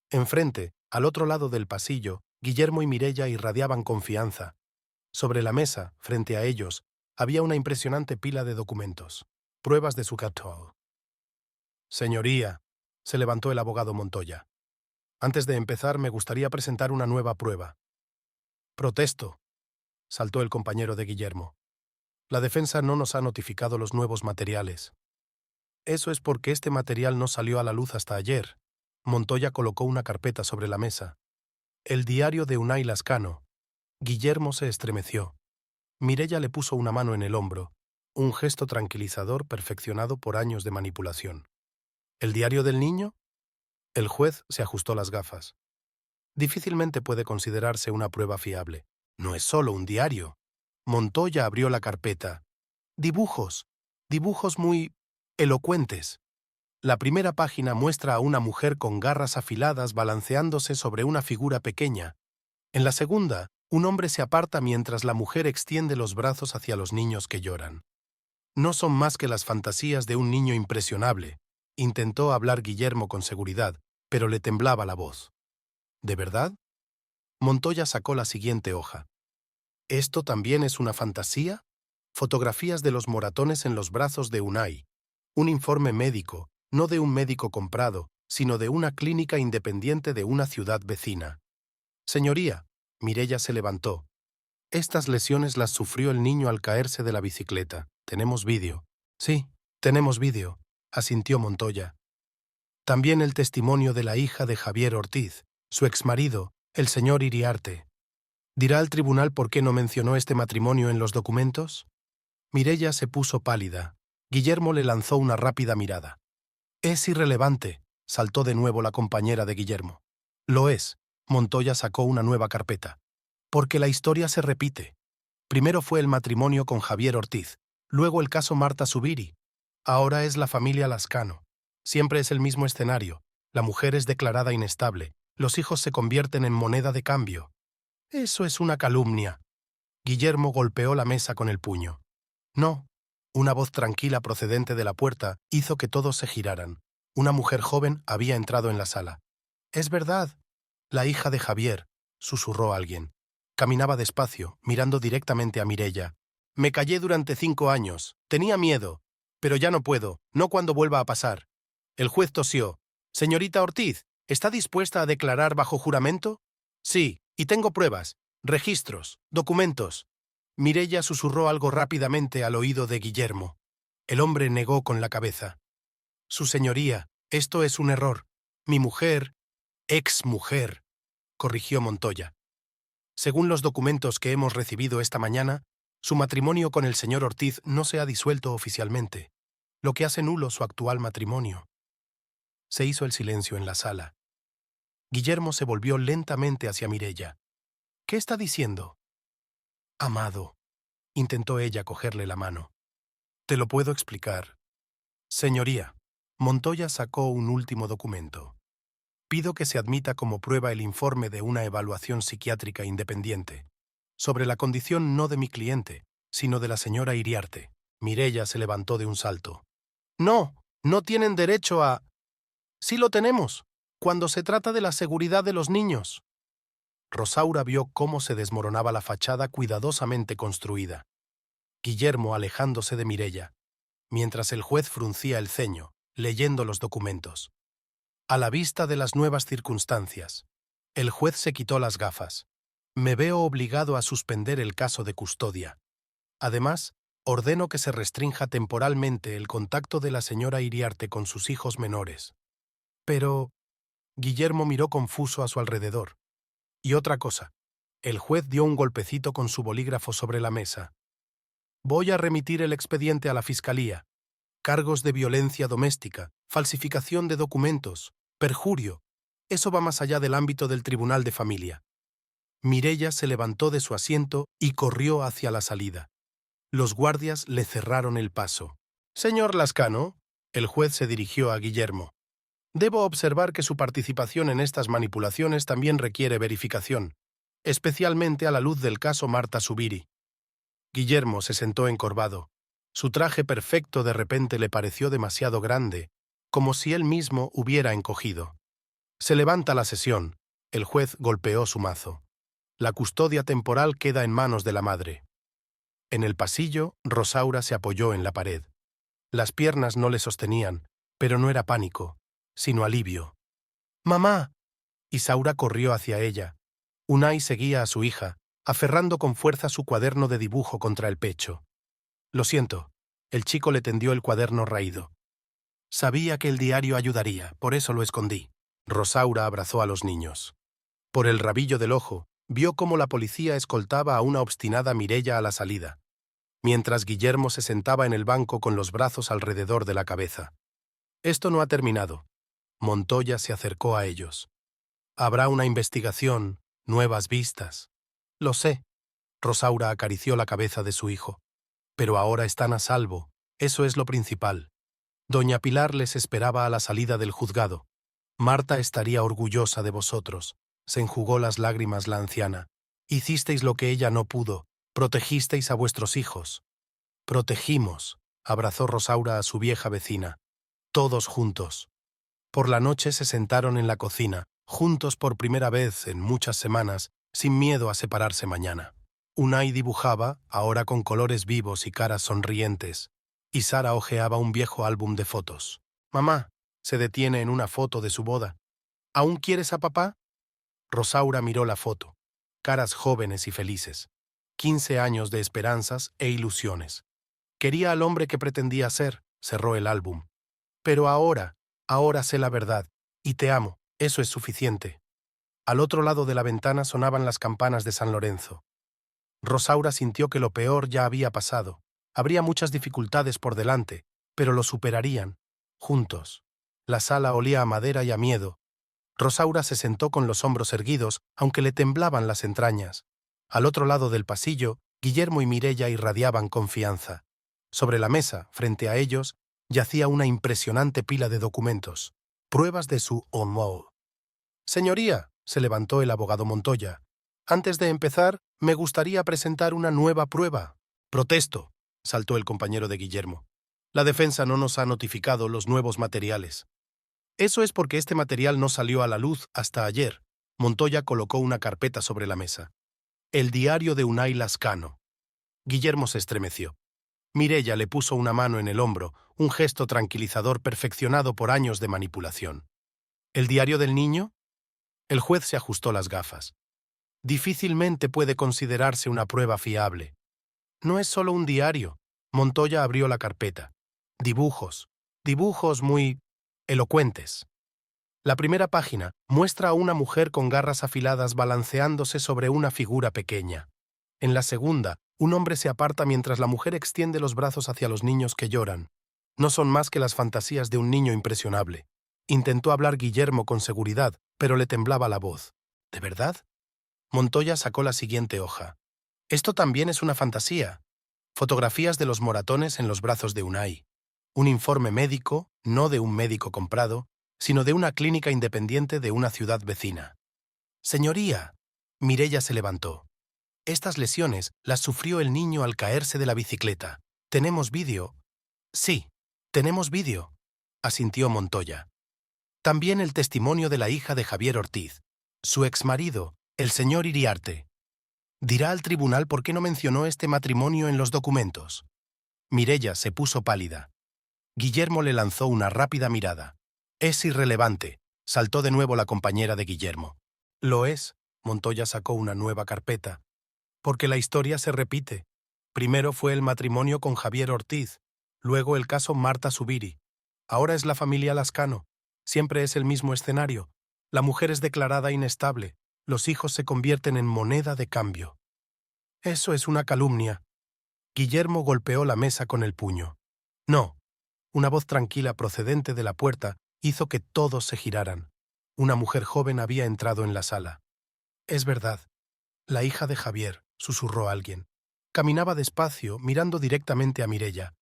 Enfrente, al otro lado del pasillo, Guillermo y Mireia irradiaban confianza. Sobre la mesa, frente a ellos, había una impresionante pila de documentos. Pruebas de su caso. «Señoría», se levantó el abogado Montoya. «Antes de empezar, me gustaría presentar una nueva prueba». «Protesto», saltó el compañero de Guillermo. «La defensa no nos ha notificado los nuevos materiales». «Eso es porque este material no salió a la luz hasta ayer». Montoya colocó una carpeta sobre la mesa. «El diario de Unai Lascano». Guillermo se estremeció. Mireia le puso una mano en el hombro, un gesto tranquilizador perfeccionado por años de manipulación. «¿El diario del niño?» El juez se ajustó las gafas. «Difícilmente puede considerarse una prueba fiable. No es solo un diario». Montoya abrió la carpeta. «Dibujos. Dibujos muy elocuentes». La primera página muestra a una mujer con garras afiladas balanceándose sobre una figura pequeña. En la segunda, un hombre se aparta mientras la mujer extiende los brazos hacia los niños que lloran. «No son más que las fantasías de un niño impresionable», intentó hablar Guillermo con seguridad, pero le temblaba la voz. «¿De verdad?» Montoya sacó la siguiente hoja. «¿Esto también es una fantasía?» Fotografías de los moratones en los brazos de Unai. Un informe médico, no de un médico comprado, sino de una clínica independiente de una ciudad vecina. «Señoría», Mireia se levantó. «Estas lesiones las sufrió el niño al caerse de la bicicleta. Tenemos vídeo». «Sí, tenemos vídeo», asintió Montoya. «También el testimonio de la hija de Javier Ortiz, su exmarido, el señor Iriarte. ¿Dirá al tribunal por qué no mencionó este matrimonio en los documentos?» Mireia se puso pálida. Guillermo le lanzó una rápida mirada. «Es irrelevante», saltó de nuevo la compañera de Guillermo. «Lo es». Montoya sacó una nueva carpeta. «Porque la historia se repite. Primero fue el matrimonio con Javier Ortiz, luego el caso Marta Zubiri. Ahora es la familia Lascano. Siempre es el mismo escenario. La mujer es declarada inestable. Los hijos se convierten en moneda de cambio». «Eso es una calumnia». Guillermo golpeó la mesa con el puño. «No». Una voz tranquila procedente de la puerta hizo que todos se giraran. Una mujer joven había entrado en la sala. «Es verdad. La hija de Javier», susurró alguien. Caminaba despacio, mirando directamente a Mireia. «Me callé durante 5 años. Tenía miedo. Pero ya no puedo, no cuando vuelva a pasar». El juez tosió. «Señorita Ortiz, ¿está dispuesta a declarar bajo juramento?» «Sí, y tengo pruebas, registros, documentos». Mireia susurró algo rápidamente al oído de Guillermo. El hombre negó con la cabeza. «Su señoría, esto es un error. Mi mujer, ex mujer, corrigió Montoya. Según los documentos que hemos recibido esta mañana, su matrimonio con el señor Ortiz no se ha disuelto oficialmente, lo que hace nulo su actual matrimonio. Se hizo el silencio en la sala. Guillermo se volvió lentamente hacia Mireya. ¿Qué está diciendo? Amado, intentó ella cogerle la mano. Te lo puedo explicar. Señoría, Montoya sacó un último documento. Pido que se admita como prueba el informe de una evaluación psiquiátrica independiente, sobre la condición no de mi cliente, sino de la señora Iriarte. Mireya se levantó de un salto. No, no tienen derecho a... Sí lo tenemos, cuando se trata de la seguridad de los niños. Rosaura vio cómo se desmoronaba la fachada cuidadosamente construida. Guillermo alejándose de Mireya, mientras el juez fruncía el ceño, leyendo los documentos. A la vista de las nuevas circunstancias, el juez se quitó las gafas. Me veo obligado a suspender el caso de custodia. Además, ordeno que se restrinja temporalmente el contacto de la señora Iriarte con sus hijos menores. Pero... Guillermo miró confuso a su alrededor. Y otra cosa. El juez dio un golpecito con su bolígrafo sobre la mesa. Voy a remitir el expediente a la Fiscalía. Cargos de violencia doméstica, falsificación de documentos, perjurio. Eso va más allá del ámbito del Tribunal de Familia. Mireya se levantó de su asiento y corrió hacia la salida. Los guardias le cerraron el paso. Señor Lascano, el juez se dirigió a Guillermo. Debo observar que su participación en estas manipulaciones también requiere verificación, especialmente a la luz del caso Marta Subiri. Guillermo se sentó encorvado. Su traje perfecto de repente le pareció demasiado grande, como si él mismo hubiera encogido. Se levanta la sesión. El juez golpeó su mazo. La custodia temporal queda en manos de la madre. En el pasillo, Rosaura se apoyó en la pared. Las piernas no le sostenían, pero no era pánico, sino alivio. ¡Mamá! Isaura corrió hacia ella. Unai seguía a su hija, aferrando con fuerza su cuaderno de dibujo contra el pecho. Lo siento. El chico le tendió el cuaderno raído. Sabía que el diario ayudaría, por eso lo escondí. Rosaura abrazó a los niños. Por el rabillo del ojo, vio cómo la policía escoltaba a una obstinada Mireya a la salida, mientras Guillermo se sentaba en el banco con los brazos alrededor de la cabeza. Esto no ha terminado. Montoya se acercó a ellos. Habrá una investigación, nuevas vistas. Lo sé. Rosaura acarició la cabeza de su hijo. Pero ahora están a salvo, eso es lo principal. Doña Pilar les esperaba a la salida del juzgado. Marta estaría orgullosa de vosotros. Se enjugó las lágrimas la anciana. Hicisteis lo que ella no pudo, protegisteis a vuestros hijos. Protegimos, abrazó Rosaura a su vieja vecina. Todos juntos. Por la noche se sentaron en la cocina, juntos por primera vez en muchas semanas, sin miedo a separarse mañana. Unai dibujaba, ahora con colores vivos y caras sonrientes, y Sara hojeaba un viejo álbum de fotos. «Mamá», se detiene en una foto de su boda. «¿Aún quieres a papá?» Rosaura miró la foto. Caras jóvenes y felices. 15 años de esperanzas e ilusiones. Quería al hombre que pretendía ser, cerró el álbum. «Pero ahora sé la verdad, y te amo, eso es suficiente». Al otro lado de la ventana sonaban las campanas de San Lorenzo. Rosaura sintió que lo peor ya había pasado. Habría muchas dificultades por delante, pero lo superarían, juntos. La sala olía a madera y a miedo. Rosaura se sentó con los hombros erguidos, aunque le temblaban las entrañas. Al otro lado del pasillo, Guillermo y Mireya irradiaban confianza. Sobre la mesa, frente a ellos, yacía una impresionante pila de documentos, pruebas de su honor. «Señoría», se levantó el abogado Montoya, «antes de empezar, me gustaría presentar una nueva prueba». «Protesto», saltó el compañero de Guillermo. «La defensa no nos ha notificado los nuevos materiales». «Eso es porque este material no salió a la luz hasta ayer». Montoya colocó una carpeta sobre la mesa. «El diario de Unai Lascano». Guillermo se estremeció. Mireya le puso una mano en el hombro, un gesto tranquilizador perfeccionado por años de manipulación. «¿El diario del niño?» El juez se ajustó las gafas. «Difícilmente puede considerarse una prueba fiable». «No es solo un diario». Montoya abrió la carpeta. «Dibujos muy elocuentes». La primera página muestra a una mujer con garras afiladas balanceándose sobre una figura pequeña. En la segunda, un hombre se aparta mientras la mujer extiende los brazos hacia los niños que lloran. No son más que las fantasías de un niño impresionable. Intentó hablar Guillermo con seguridad, pero le temblaba la voz. ¿De verdad? Montoya sacó la siguiente hoja. Esto también es una fantasía. Fotografías de los moratones en los brazos de Unai. Un informe médico, no de un médico comprado, sino de una clínica independiente de una ciudad vecina. Señoría, Mireia se levantó. Estas lesiones las sufrió el niño al caerse de la bicicleta. ¿Tenemos vídeo? Sí, tenemos vídeo, asintió Montoya. También el testimonio de la hija de Javier Ortiz, su exmarido, el señor Iriarte. Dirá al tribunal por qué no mencionó este matrimonio en los documentos. Mireia se puso pálida. Guillermo le lanzó una rápida mirada. Es irrelevante, saltó de nuevo la compañera de Guillermo. Lo es, Montoya sacó una nueva carpeta. Porque la historia se repite. Primero fue el matrimonio con Javier Ortiz, luego el caso Marta Zubiri. Ahora es la familia Lascano. Siempre es el mismo escenario. La mujer es declarada inestable. Los hijos se convierten en moneda de cambio. Eso es una calumnia. Guillermo golpeó la mesa con el puño. No. Una voz tranquila procedente de la puerta hizo que todos se giraran. Una mujer joven había entrado en la sala. Es verdad. La hija de Javier, susurró alguien. Caminaba despacio, mirando directamente a Mireia.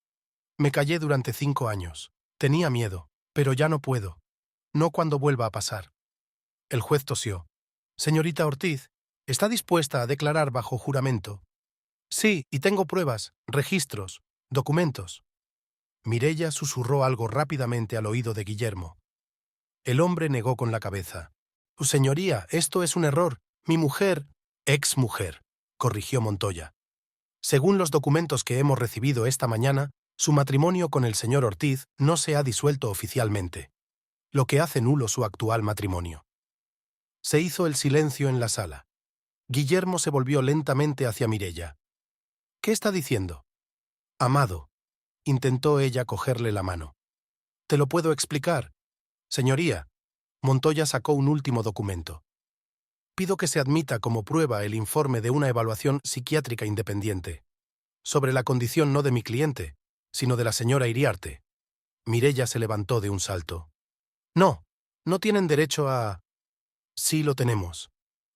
Me callé durante 5 años. Tenía miedo, pero ya no puedo. No cuando vuelva a pasar. El juez tosió. Señorita Ortiz, ¿está dispuesta a declarar bajo juramento? Sí, y tengo pruebas, registros, documentos. Mireia susurró algo rápidamente al oído de Guillermo. El hombre negó con la cabeza. Señoría, esto es un error. Mi mujer, ex-mujer, corrigió Montoya. Según los documentos que hemos recibido esta mañana, su matrimonio con el señor Ortiz no se ha disuelto oficialmente, lo que hace nulo su actual matrimonio. Se hizo el silencio en la sala. Guillermo se volvió lentamente hacia Mireia. ¿Qué está diciendo? Amado. Intentó ella cogerle la mano. Te lo puedo explicar. Señoría. Montoya sacó un último documento. Pido que se admita como prueba el informe de una evaluación psiquiátrica independiente, sobre la condición no de mi cliente, sino de la señora Iriarte. Mireia se levantó de un salto. No, no tienen derecho a... Sí lo tenemos,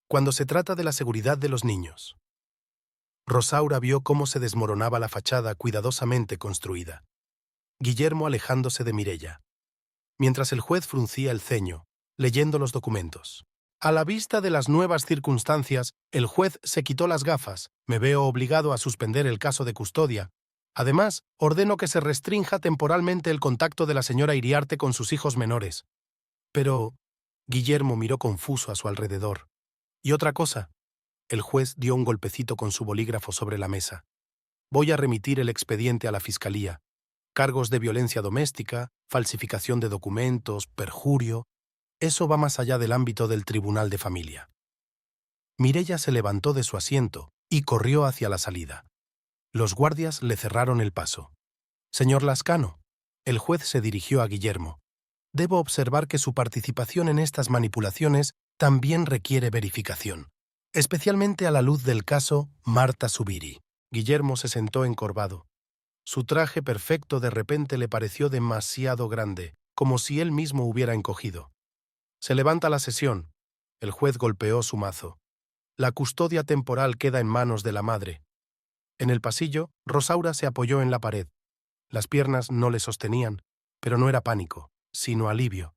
cuando se trata de la seguridad de los niños. Rosaura vio cómo se desmoronaba la fachada cuidadosamente construida. Guillermo alejándose de Mireia. Mientras el juez fruncía el ceño, leyendo los documentos. A la vista de las nuevas circunstancias, el juez se quitó las gafas. Me veo obligado a suspender el caso de custodia. Además, ordeno que se restrinja temporalmente el contacto de la señora Iriarte con sus hijos menores. Pero... Guillermo miró confuso a su alrededor. ¿Y otra cosa? El juez dio un golpecito con su bolígrafo sobre la mesa. Voy a remitir el expediente a la fiscalía. Cargos de violencia doméstica, falsificación de documentos, perjurio... Eso va más allá del ámbito del tribunal de familia. Mireia se levantó de su asiento y corrió hacia la salida. Los guardias le cerraron el paso. Señor Lascano, el juez se dirigió a Guillermo. Debo observar que su participación en estas manipulaciones también requiere verificación, especialmente a la luz del caso Marta Zubiri. Guillermo se sentó encorvado. Su traje perfecto de repente le pareció demasiado grande, como si él mismo hubiera encogido. Se levanta la sesión. El juez golpeó su mazo. La custodia temporal queda en manos de la madre. En el pasillo, Rosaura se apoyó en la pared. Las piernas no le sostenían, pero no era pánico, sino alivio.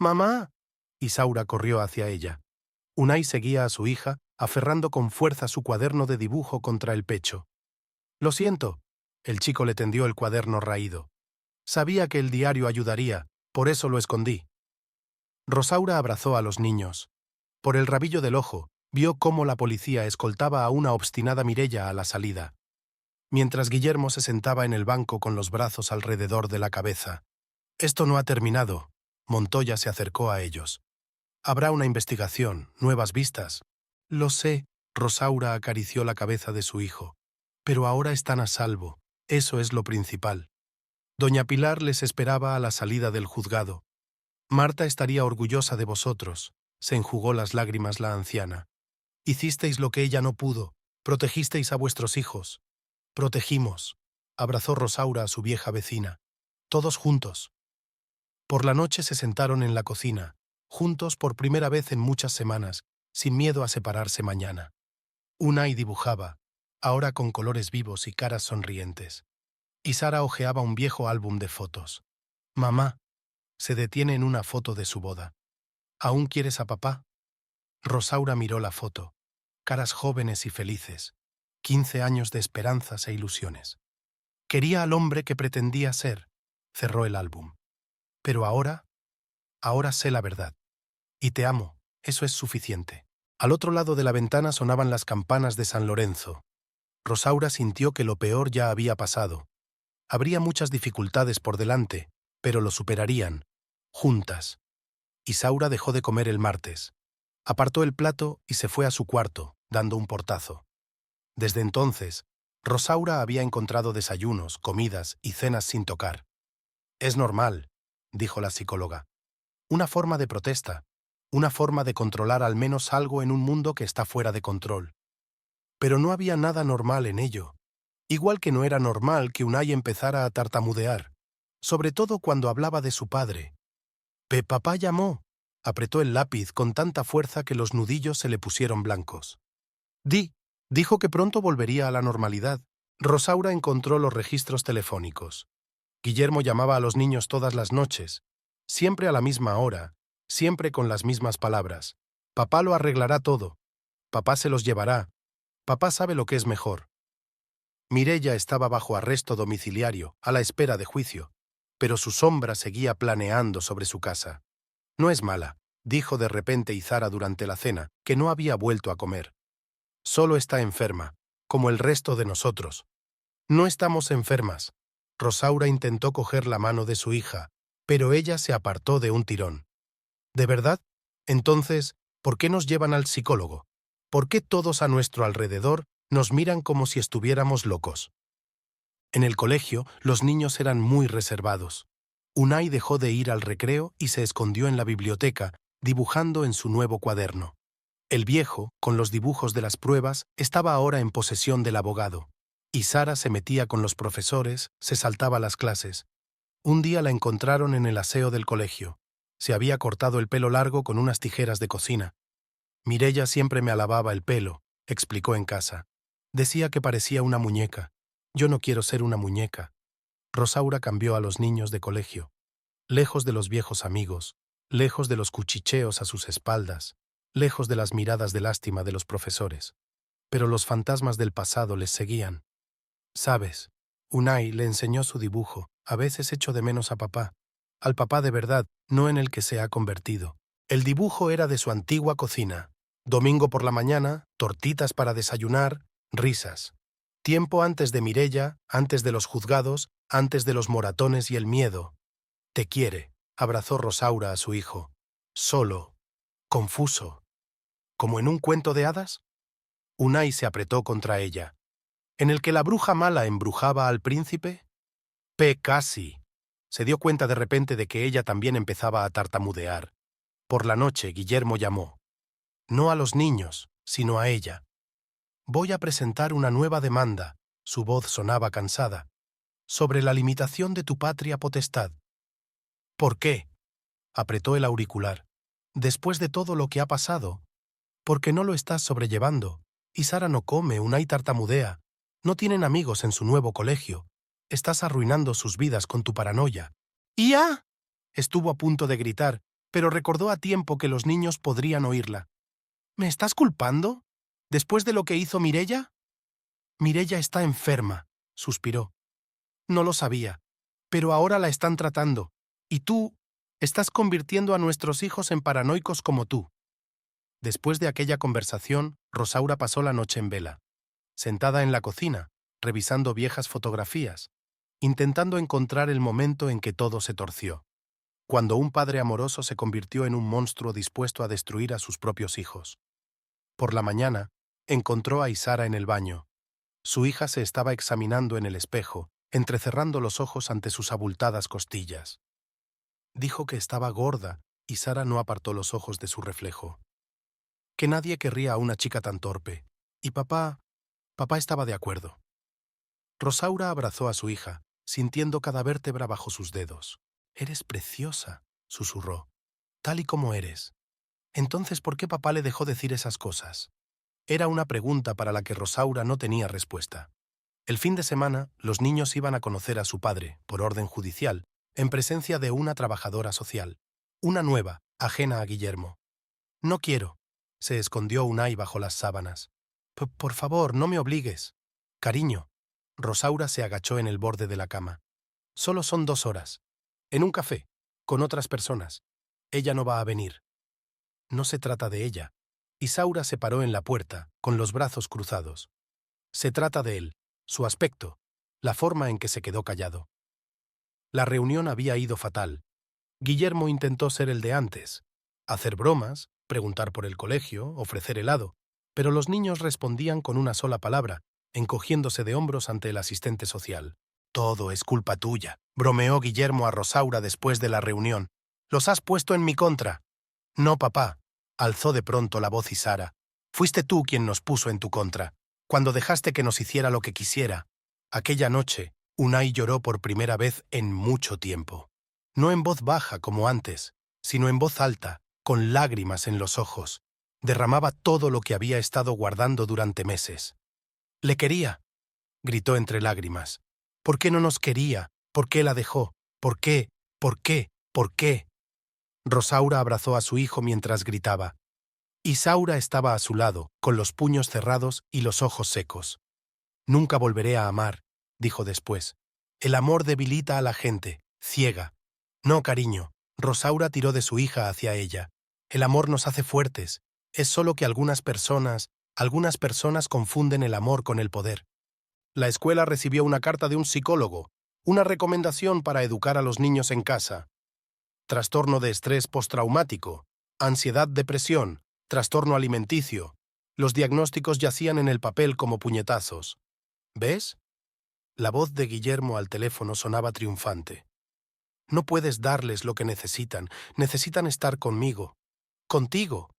¡Mamá! Isaura corrió hacia ella. Unai seguía a su hija, aferrando con fuerza su cuaderno de dibujo contra el pecho. Lo siento. El chico le tendió el cuaderno raído. Sabía que el diario ayudaría, por eso lo escondí. Rosaura abrazó a los niños. Por el rabillo del ojo, vio cómo la policía escoltaba a una obstinada Mireia a la salida, mientras Guillermo se sentaba en el banco con los brazos alrededor de la cabeza. Esto no ha terminado. Montoya se acercó a ellos. Habrá una investigación, nuevas vistas. Lo sé, Rosaura acarició la cabeza de su hijo. Pero ahora están a salvo. Eso es lo principal. Doña Pilar les esperaba a la salida del juzgado. Marta estaría orgullosa de vosotros, se enjugó las lágrimas la anciana. Hicisteis lo que ella no pudo, protegisteis a vuestros hijos. Protegimos, abrazó Rosaura a su vieja vecina. Todos juntos. Por la noche se sentaron en la cocina, juntos por primera vez en muchas semanas, sin miedo a separarse mañana. Unai dibujaba, ahora con colores vivos y caras sonrientes. Y Sara hojeaba un viejo álbum de fotos. Mamá, se detiene en una foto de su boda. ¿Aún quieres a papá? Rosaura miró la foto. Caras jóvenes y felices. 15 años de esperanzas e ilusiones. Quería al hombre que pretendía ser. Cerró el álbum. Pero ahora sé la verdad. Y te amo, eso es suficiente. Al otro lado de la ventana sonaban las campanas de San Lorenzo. Rosaura sintió que lo peor ya había pasado. Habría muchas dificultades por delante, pero lo superarían, juntas. Isaura dejó de comer el martes. Apartó el plato y se fue a su cuarto, dando un portazo. Desde entonces, Rosaura había encontrado desayunos, comidas y cenas sin tocar. Es normal, dijo la psicóloga. Una forma de protesta, una forma de controlar al menos algo en un mundo que está fuera de control. Pero no había nada normal en ello. Igual que no era normal que Unai empezara a tartamudear, sobre todo cuando hablaba de su padre. Papá llamó. Apretó el lápiz con tanta fuerza que los nudillos se le pusieron blancos. Dijo que pronto volvería a la normalidad. Rosaura encontró los registros telefónicos. Guillermo llamaba a los niños todas las noches, siempre a la misma hora, siempre con las mismas palabras. Papá lo arreglará todo. Papá se los llevará. Papá sabe lo que es mejor. Mireia estaba bajo arresto domiciliario, a la espera de juicio, pero su sombra seguía planeando sobre su casa. No es mala, dijo de repente Izara durante la cena, que no había vuelto a comer. Solo está enferma, como el resto de nosotros. No estamos enfermas. Rosaura intentó coger la mano de su hija, pero ella se apartó de un tirón. ¿De verdad? Entonces, ¿por qué nos llevan al psicólogo? ¿Por qué todos a nuestro alrededor nos miran como si estuviéramos locos? En el colegio, los niños eran muy reservados. Unai dejó de ir al recreo y se escondió en la biblioteca, dibujando en su nuevo cuaderno. El viejo, con los dibujos de las pruebas, estaba ahora en posesión del abogado. Y Sara se metía con los profesores, se saltaba las clases. Un día la encontraron en el aseo del colegio. Se había cortado el pelo largo con unas tijeras de cocina. Mireia siempre me alababa el pelo, explicó en casa. Decía que parecía una muñeca. Yo no quiero ser una muñeca. Rosaura cambió a los niños de colegio. Lejos de los viejos amigos, lejos de los cuchicheos a sus espaldas, lejos de las miradas de lástima de los profesores. Pero los fantasmas del pasado les seguían. ¿Sabes? Unai le enseñó su dibujo. A veces echo de menos a papá. Al papá de verdad, no en el que se ha convertido. El dibujo era de su antigua cocina. Domingo por la mañana, tortitas para desayunar, risas. Tiempo antes de Mireia, antes de los juzgados, antes de los moratones y el miedo. Te quiere, abrazó Rosaura a su hijo. Solo, confuso. ¿Como en un cuento de hadas? Unai se apretó contra ella. ¿En el que la bruja mala embrujaba al príncipe? Casi. Se dio cuenta de repente de que ella también empezaba a tartamudear. Por la noche, Guillermo llamó. No a los niños, sino a ella. Voy a presentar una nueva demanda, su voz sonaba cansada, sobre la limitación de tu patria potestad. ¿Por qué? Apretó el auricular. Después de todo lo que ha pasado, porque no lo estás sobrellevando. Y Sara no come, Unai tartamudea. No tienen amigos en su nuevo colegio. Estás arruinando sus vidas con tu paranoia. ¡Ya! Estuvo a punto de gritar, pero recordó a tiempo que los niños podrían oírla. ¿Me estás culpando? ¿Después de lo que hizo Mireia? Mireia está enferma, suspiró. No lo sabía, pero ahora la están tratando. Y tú estás convirtiendo a nuestros hijos en paranoicos como tú. Después de aquella conversación, Rosaura pasó la noche en vela, sentada en la cocina, revisando viejas fotografías, intentando encontrar el momento en que todo se torció, cuando un padre amoroso se convirtió en un monstruo dispuesto a destruir a sus propios hijos. Por la mañana, encontró a Izara en el baño. Su hija se estaba examinando en el espejo, entrecerrando los ojos ante sus abultadas costillas. Dijo que estaba gorda y Sara no apartó los ojos de su reflejo. Que nadie querría a una chica tan torpe. Y papá estaba de acuerdo. Rosaura abrazó a su hija, sintiendo cada vértebra bajo sus dedos. «Eres preciosa», susurró, «tal y como eres». Entonces, ¿por qué papá le dejó decir esas cosas? Era una pregunta para la que Rosaura no tenía respuesta. El fin de semana, los niños iban a conocer a su padre, por orden judicial, en presencia de una trabajadora social. Una nueva, ajena a Guillermo. «No quiero», se escondió Unai bajo las sábanas. «Por favor, no me obligues». «Cariño». Rosaura se agachó en el borde de la cama. «Solo son 2 horas. En un café, con otras personas. Ella no va a venir». No se trata de ella. Isaura se paró en la puerta, con los brazos cruzados. Se trata de él, su aspecto, la forma en que se quedó callado. La reunión había ido fatal. Guillermo intentó ser el de antes, hacer bromas, preguntar por el colegio, ofrecer helado, pero los niños respondían con una sola palabra, encogiéndose de hombros ante el asistente social. «Todo es culpa tuya», bromeó Guillermo a Rosaura después de la reunión. «Los has puesto en mi contra». «No, papá», alzó de pronto la voz Isara. «Fuiste tú quien nos puso en tu contra, cuando dejaste que nos hiciera lo que quisiera». Aquella noche, Unai lloró por primera vez en mucho tiempo. No en voz baja como antes, sino en voz alta, con lágrimas en los ojos. Derramaba todo lo que había estado guardando durante meses. «Le quería», gritó entre lágrimas. «¿Por qué no nos quería? ¿Por qué la dejó? ¿Por qué? ¿Por qué? ¿Por qué?» Rosaura abrazó a su hijo mientras gritaba. Isaura estaba a su lado, con los puños cerrados y los ojos secos. «Nunca volveré a amar», dijo después. «El amor debilita a la gente, ciega». «No, cariño», Rosaura tiró de su hija hacia ella. «El amor nos hace fuertes. Es solo que algunas personas confunden el amor con el poder». La escuela recibió una carta de un psicólogo, una recomendación para educar a los niños en casa. Trastorno de estrés postraumático, ansiedad-depresión, trastorno alimenticio. Los diagnósticos yacían en el papel como puñetazos. «¿Ves?». La voz de Guillermo al teléfono sonaba triunfante. «No puedes darles lo que necesitan estar conmigo». «¿Contigo?»,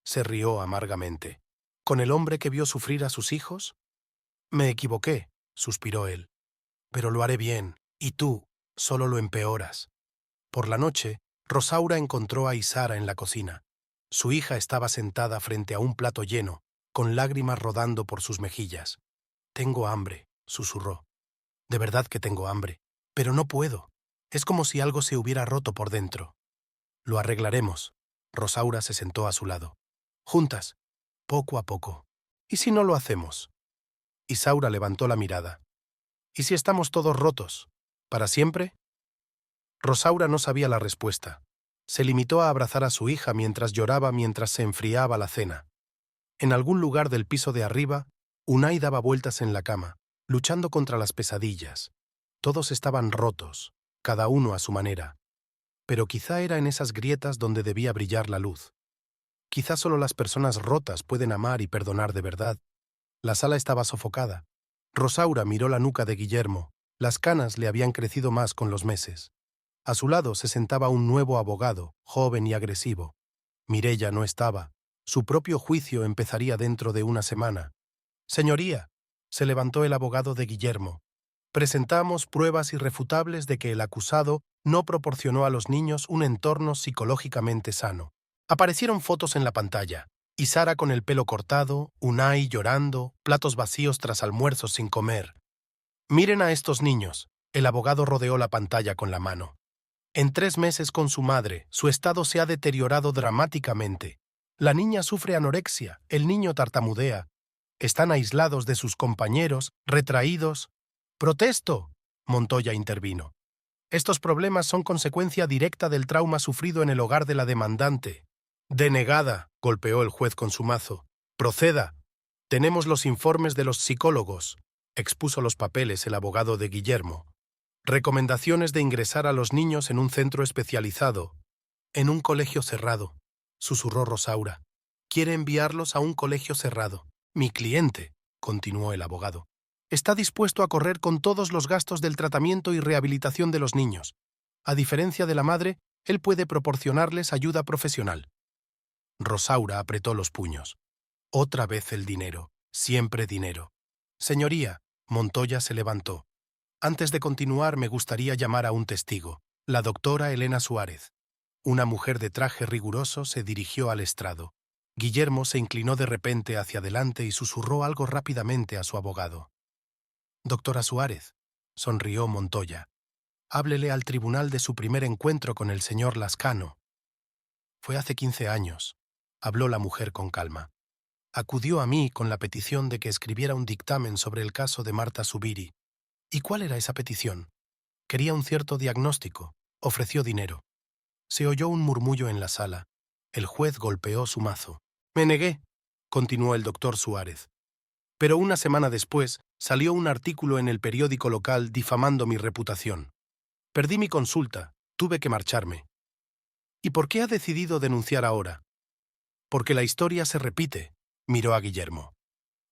se rió amargamente. «¿Con el hombre que vio sufrir a sus hijos?». «Me equivoqué», suspiró él. «Pero lo haré bien, y tú solo lo empeoras». Por la noche, Rosaura encontró a Isara en la cocina. Su hija estaba sentada frente a un plato lleno, con lágrimas rodando por sus mejillas. «Tengo hambre», susurró. «De verdad que tengo hambre, pero no puedo. Es como si algo se hubiera roto por dentro». «Lo arreglaremos». Rosaura se sentó a su lado. «Juntas, poco a poco. ¿Y si no lo hacemos?». Isaura levantó la mirada. «¿Y si estamos todos rotos? ¿Para siempre?». Rosaura no sabía la respuesta. Se limitó a abrazar a su hija mientras lloraba mientras se enfriaba la cena. En algún lugar del piso de arriba, Unai daba vueltas en la cama, luchando contra las pesadillas. Todos estaban rotos, cada uno a su manera. Pero quizá era en esas grietas donde debía brillar la luz. Quizá solo las personas rotas pueden amar y perdonar de verdad. La sala estaba sofocada. Rosaura miró la nuca de Guillermo. Las canas le habían crecido más con los meses. A su lado se sentaba un nuevo abogado, joven y agresivo. Mireia no estaba. Su propio juicio empezaría dentro de una semana. «Señoría», se levantó el abogado de Guillermo. «Presentamos pruebas irrefutables de que el acusado no proporcionó a los niños un entorno psicológicamente sano. Aparecieron fotos en la pantalla. Isara con el pelo cortado, Unai llorando, platos vacíos tras almuerzos sin comer. Miren a estos niños». El abogado rodeó la pantalla con la mano. «En 3 meses con su madre, su estado se ha deteriorado dramáticamente. La niña sufre anorexia, el niño tartamudea. Están aislados de sus compañeros, retraídos». «¡Protesto!», Montoya intervino. «Estos problemas son consecuencia directa del trauma sufrido en el hogar de la demandante». «Denegada», golpeó el juez con su mazo. «Proceda. Tenemos los informes de los psicólogos», expuso los papeles el abogado de Guillermo. «Recomendaciones de ingresar a los niños en un centro especializado». «En un colegio cerrado», susurró Rosaura. «Quiere enviarlos a un colegio cerrado. Mi cliente», continuó el abogado, «está dispuesto a correr con todos los gastos del tratamiento y rehabilitación de los niños. A diferencia de la madre, Él puede proporcionarles ayuda profesional. Rosaura apretó los puños. Otra vez el dinero. Siempre dinero. Señoría, Montoya se levantó. Antes de continuar, me gustaría llamar a un testigo, la doctora Elena Suárez. Una mujer de traje riguroso se dirigió al estrado. Guillermo se inclinó de repente hacia adelante y susurró algo rápidamente a su abogado. Doctora Suárez, sonrió Montoya. Háblele al tribunal de su primer encuentro con el señor Lascano. Fue hace 15 años, habló la mujer con calma. Acudió a mí con la petición de que escribiera un dictamen sobre el caso de Marta Zubiri. ¿Y cuál era esa petición? Quería un cierto diagnóstico. Ofreció dinero. Se oyó un murmullo en la sala. El juez golpeó su mazo. Me negué, continuó el doctor Suárez. Pero una semana después salió un artículo en el periódico local difamando mi reputación. Perdí mi consulta, tuve que marcharme. ¿Y por qué ha decidido denunciar ahora? Porque la historia se repite, miró a Guillermo.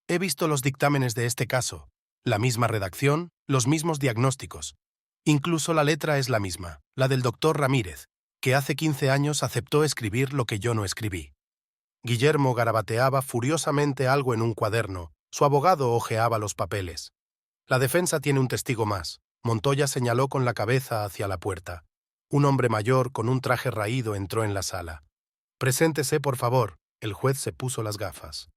He visto los dictámenes de este caso, la misma redacción, los mismos diagnósticos. Incluso la letra es la misma, la del doctor Ramírez, que hace 15 años aceptó escribir lo que yo no escribí. Guillermo garabateaba furiosamente algo en un cuaderno. Su abogado hojeaba los papeles. La defensa tiene un testigo más. Montoya señaló con la cabeza hacia la puerta. Un hombre mayor con un traje raído entró en la sala. Preséntese, por favor. El juez se puso las gafas.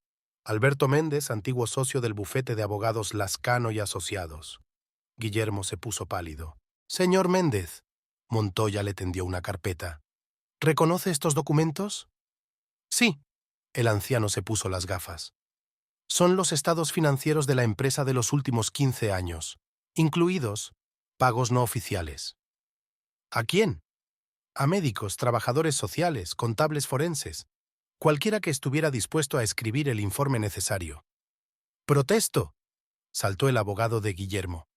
Alberto Méndez, antiguo socio del bufete de abogados Lascano y Asociados. Guillermo se puso pálido. Señor Méndez. Montoya le tendió una carpeta. ¿Reconoce estos documentos? Sí. El anciano se puso las gafas. Son los estados financieros de la empresa de los últimos 15 años, incluidos pagos no oficiales. ¿A quién? A médicos, trabajadores sociales, contables forenses, cualquiera que estuviera dispuesto a escribir el informe necesario. ¡Protesto!, saltó el abogado de Guillermo.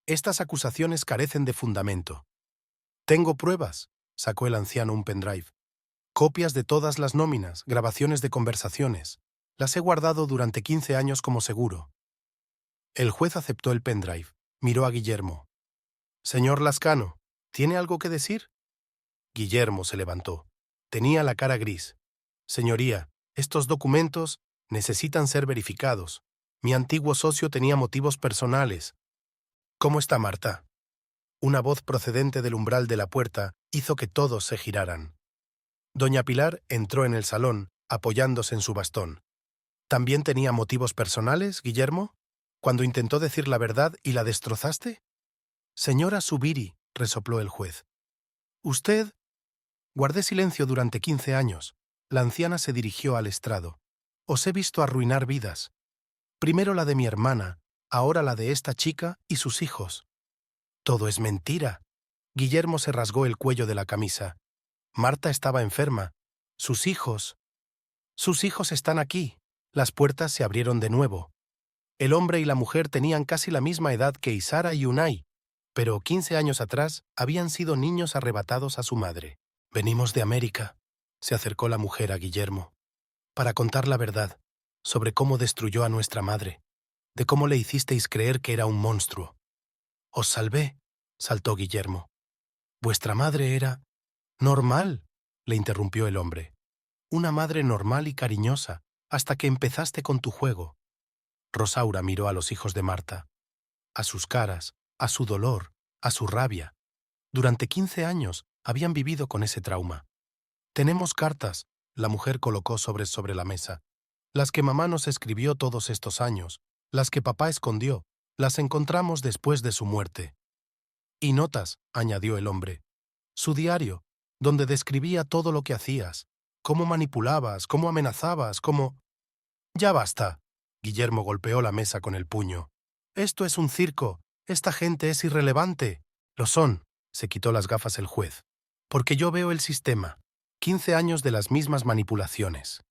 Estas acusaciones carecen de fundamento. Tengo pruebas, sacó el anciano un pendrive. Copias de todas las nóminas, grabaciones de conversaciones. Las he guardado durante 15 años como seguro. El juez aceptó el pendrive. Miró a Guillermo. Señor Lascano, ¿tiene algo que decir? Guillermo se levantó. Tenía la cara gris. Señoría, estos documentos necesitan ser verificados. Mi antiguo socio tenía motivos personales. ¿Cómo está Marta? Una voz procedente del umbral de la puerta hizo que todos se giraran. Doña Pilar entró en el salón, apoyándose en su bastón. ¿También tenía motivos personales, Guillermo? ¿Cuando intentó decir la verdad y la destrozaste? Señora Zubiri, resopló el juez. Usted... Guardé silencio durante 15 años. La anciana se dirigió al estrado. Os he visto arruinar vidas. Primero la de mi hermana, ahora la de esta chica y sus hijos. Todo es mentira. Guillermo se rasgó el cuello de la camisa. Marta estaba enferma. Sus hijos están aquí. Las puertas se abrieron de nuevo. El hombre y la mujer tenían casi la misma edad que Isara y Unai, pero 15 años atrás habían sido niños arrebatados a su madre. Venimos de América, se acercó la mujer a Guillermo, para contar la verdad sobre cómo destruyó a nuestra madre, de cómo le hicisteis creer que era un monstruo. Os salvé, saltó Guillermo. Vuestra madre era... normal, le interrumpió el hombre. Una madre normal y cariñosa, hasta que empezaste con tu juego. Rosaura miró a los hijos de Marta, a sus caras, a su dolor, a su rabia. Durante 15 años habían vivido con ese trauma. Tenemos cartas, la mujer colocó sobre la mesa. Las que mamá nos escribió todos estos años, las que papá escondió, las encontramos después de su muerte. Y notas, añadió el hombre. Su diario, donde describía todo lo que hacías, cómo manipulabas, cómo amenazabas, cómo... Ya basta. Guillermo golpeó la mesa con el puño. Esto es un circo. Esta gente es irrelevante. Lo son, se quitó las gafas el juez. Porque yo veo el sistema. 15 años de las mismas manipulaciones.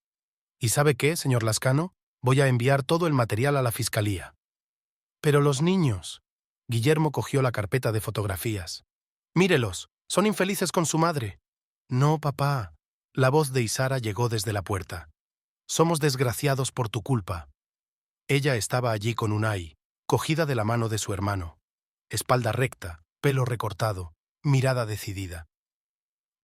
¿Y sabe qué, señor Lascano? Voy a enviar todo el material a la fiscalía. Pero los niños... Guillermo cogió la carpeta de fotografías. Mírelos, son infelices con su madre. No, papá. La voz de Isara llegó desde la puerta. Somos desgraciados por tu culpa. Ella estaba allí con Unai, cogida de la mano de su hermano. Espalda recta, pelo recortado, mirada decidida.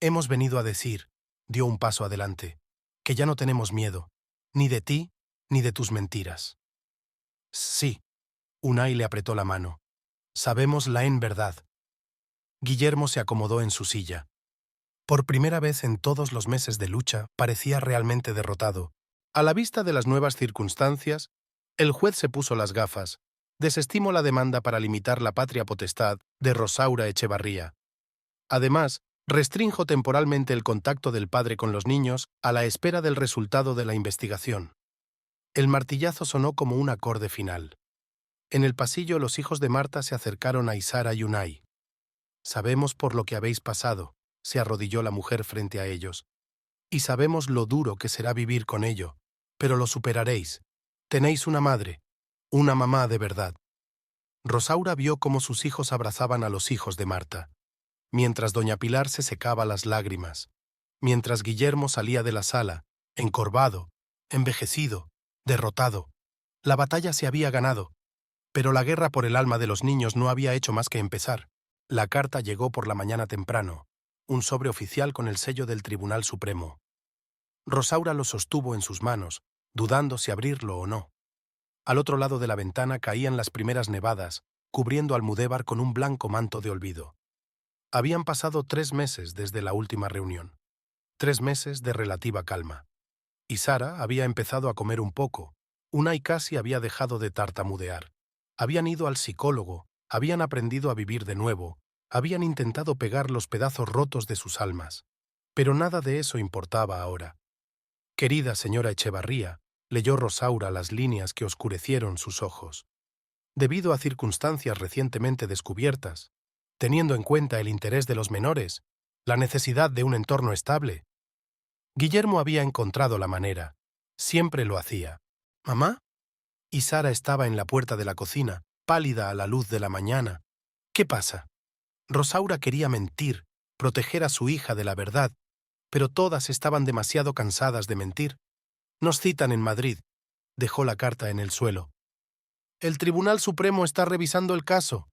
Hemos venido a decir, dio un paso adelante, que ya no tenemos miedo, ni de ti, ni de tus mentiras. Sí, Unai le apretó la mano. Sabemos la en verdad. Guillermo se acomodó en su silla. Por primera vez en todos los meses de lucha, parecía realmente derrotado. A la vista de las nuevas circunstancias, el juez se puso las gafas, desestimó la demanda para limitar la patria potestad de Rosaura Echevarría. Además, restrinjo temporalmente el contacto del padre con los niños a la espera del resultado de la investigación. El martillazo sonó como un acorde final. En el pasillo los hijos de Marta se acercaron a Isara y Unai. Sabemos por lo que habéis pasado, se arrodilló la mujer frente a ellos. Y sabemos lo duro que será vivir con ello, pero lo superaréis. Tenéis una madre, una mamá de verdad. Rosaura vio cómo sus hijos abrazaban a los hijos de Marta, mientras doña Pilar se secaba las lágrimas, mientras Guillermo salía de la sala, encorvado, envejecido, derrotado. La batalla se había ganado, pero la guerra por el alma de los niños no había hecho más que empezar. La carta llegó por la mañana temprano, un sobre oficial con el sello del Tribunal Supremo. Rosaura lo sostuvo en sus manos, dudando si abrirlo o no. Al otro lado de la ventana caían las primeras nevadas, cubriendo Almudévar con un blanco manto de olvido. Habían pasado 3 meses desde la última reunión. 3 meses de relativa calma. Y Sara había empezado a comer un poco. Unai casi había dejado de tartamudear. Habían ido al psicólogo, habían aprendido a vivir de nuevo, habían intentado pegar los pedazos rotos de sus almas. Pero nada de eso importaba ahora. Querida señora Echevarría, leyó Rosaura las líneas que oscurecieron sus ojos. Debido a circunstancias recientemente descubiertas, teniendo en cuenta el interés de los menores, la necesidad de un entorno estable, Guillermo había encontrado la manera. Siempre lo hacía. ¿Mamá? Y Sara estaba en la puerta de la cocina, pálida a la luz de la mañana. ¿Qué pasa? Rosaura quería mentir, proteger a su hija de la verdad, pero todas estaban demasiado cansadas de mentir. Nos citan en Madrid. Dejó la carta en el suelo. El Tribunal Supremo está revisando el caso.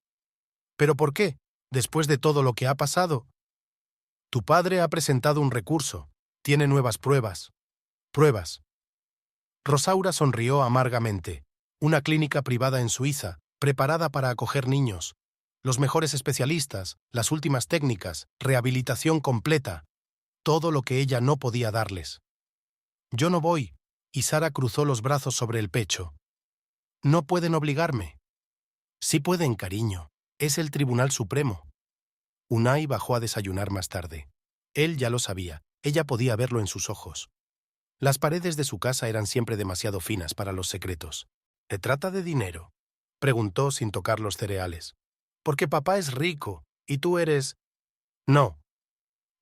¿Pero por qué? Después de todo lo que ha pasado. Tu padre ha presentado un recurso. Tiene nuevas pruebas. Pruebas. Rosaura sonrió amargamente. Una clínica privada en Suiza, preparada para acoger niños. Los mejores especialistas, las últimas técnicas, rehabilitación completa. Todo lo que ella no podía darles. Yo no voy. Y Sara cruzó los brazos sobre el pecho. No pueden obligarme. Sí pueden, cariño. Es el Tribunal Supremo. Unai bajó a desayunar más tarde. Él ya lo sabía. Ella podía verlo en sus ojos. Las paredes de su casa eran siempre demasiado finas para los secretos. ¿Te trata de dinero?, preguntó sin tocar los cereales. Porque papá es rico, y tú eres... No.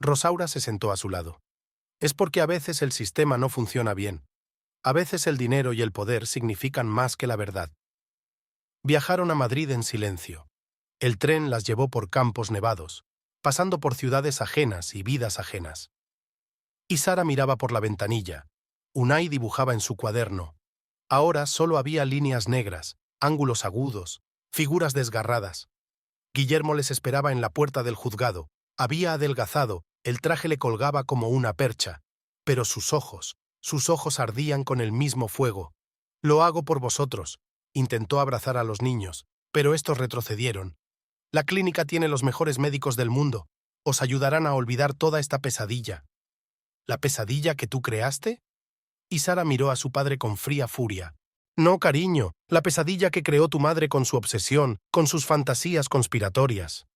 Rosaura se sentó a su lado. Es porque a veces el sistema no funciona bien. A veces el dinero y el poder significan más que la verdad. Viajaron a Madrid en silencio. El tren las llevó por campos nevados, pasando por ciudades ajenas y vidas ajenas. Y Sara miraba por la ventanilla. Unai dibujaba en su cuaderno. Ahora solo había líneas negras, ángulos agudos, figuras desgarradas. Guillermo les esperaba en la puerta del juzgado. Había adelgazado, el traje le colgaba como una percha, pero sus ojos ardían con el mismo fuego. Lo hago por vosotros. Intentó abrazar a los niños, pero estos retrocedieron. La clínica tiene los mejores médicos del mundo. Os ayudarán a olvidar toda esta pesadilla. ¿La pesadilla que tú creaste? Y Sara miró a su padre con fría furia. No, cariño, la pesadilla que creó tu madre con su obsesión, con sus fantasías conspiratorias.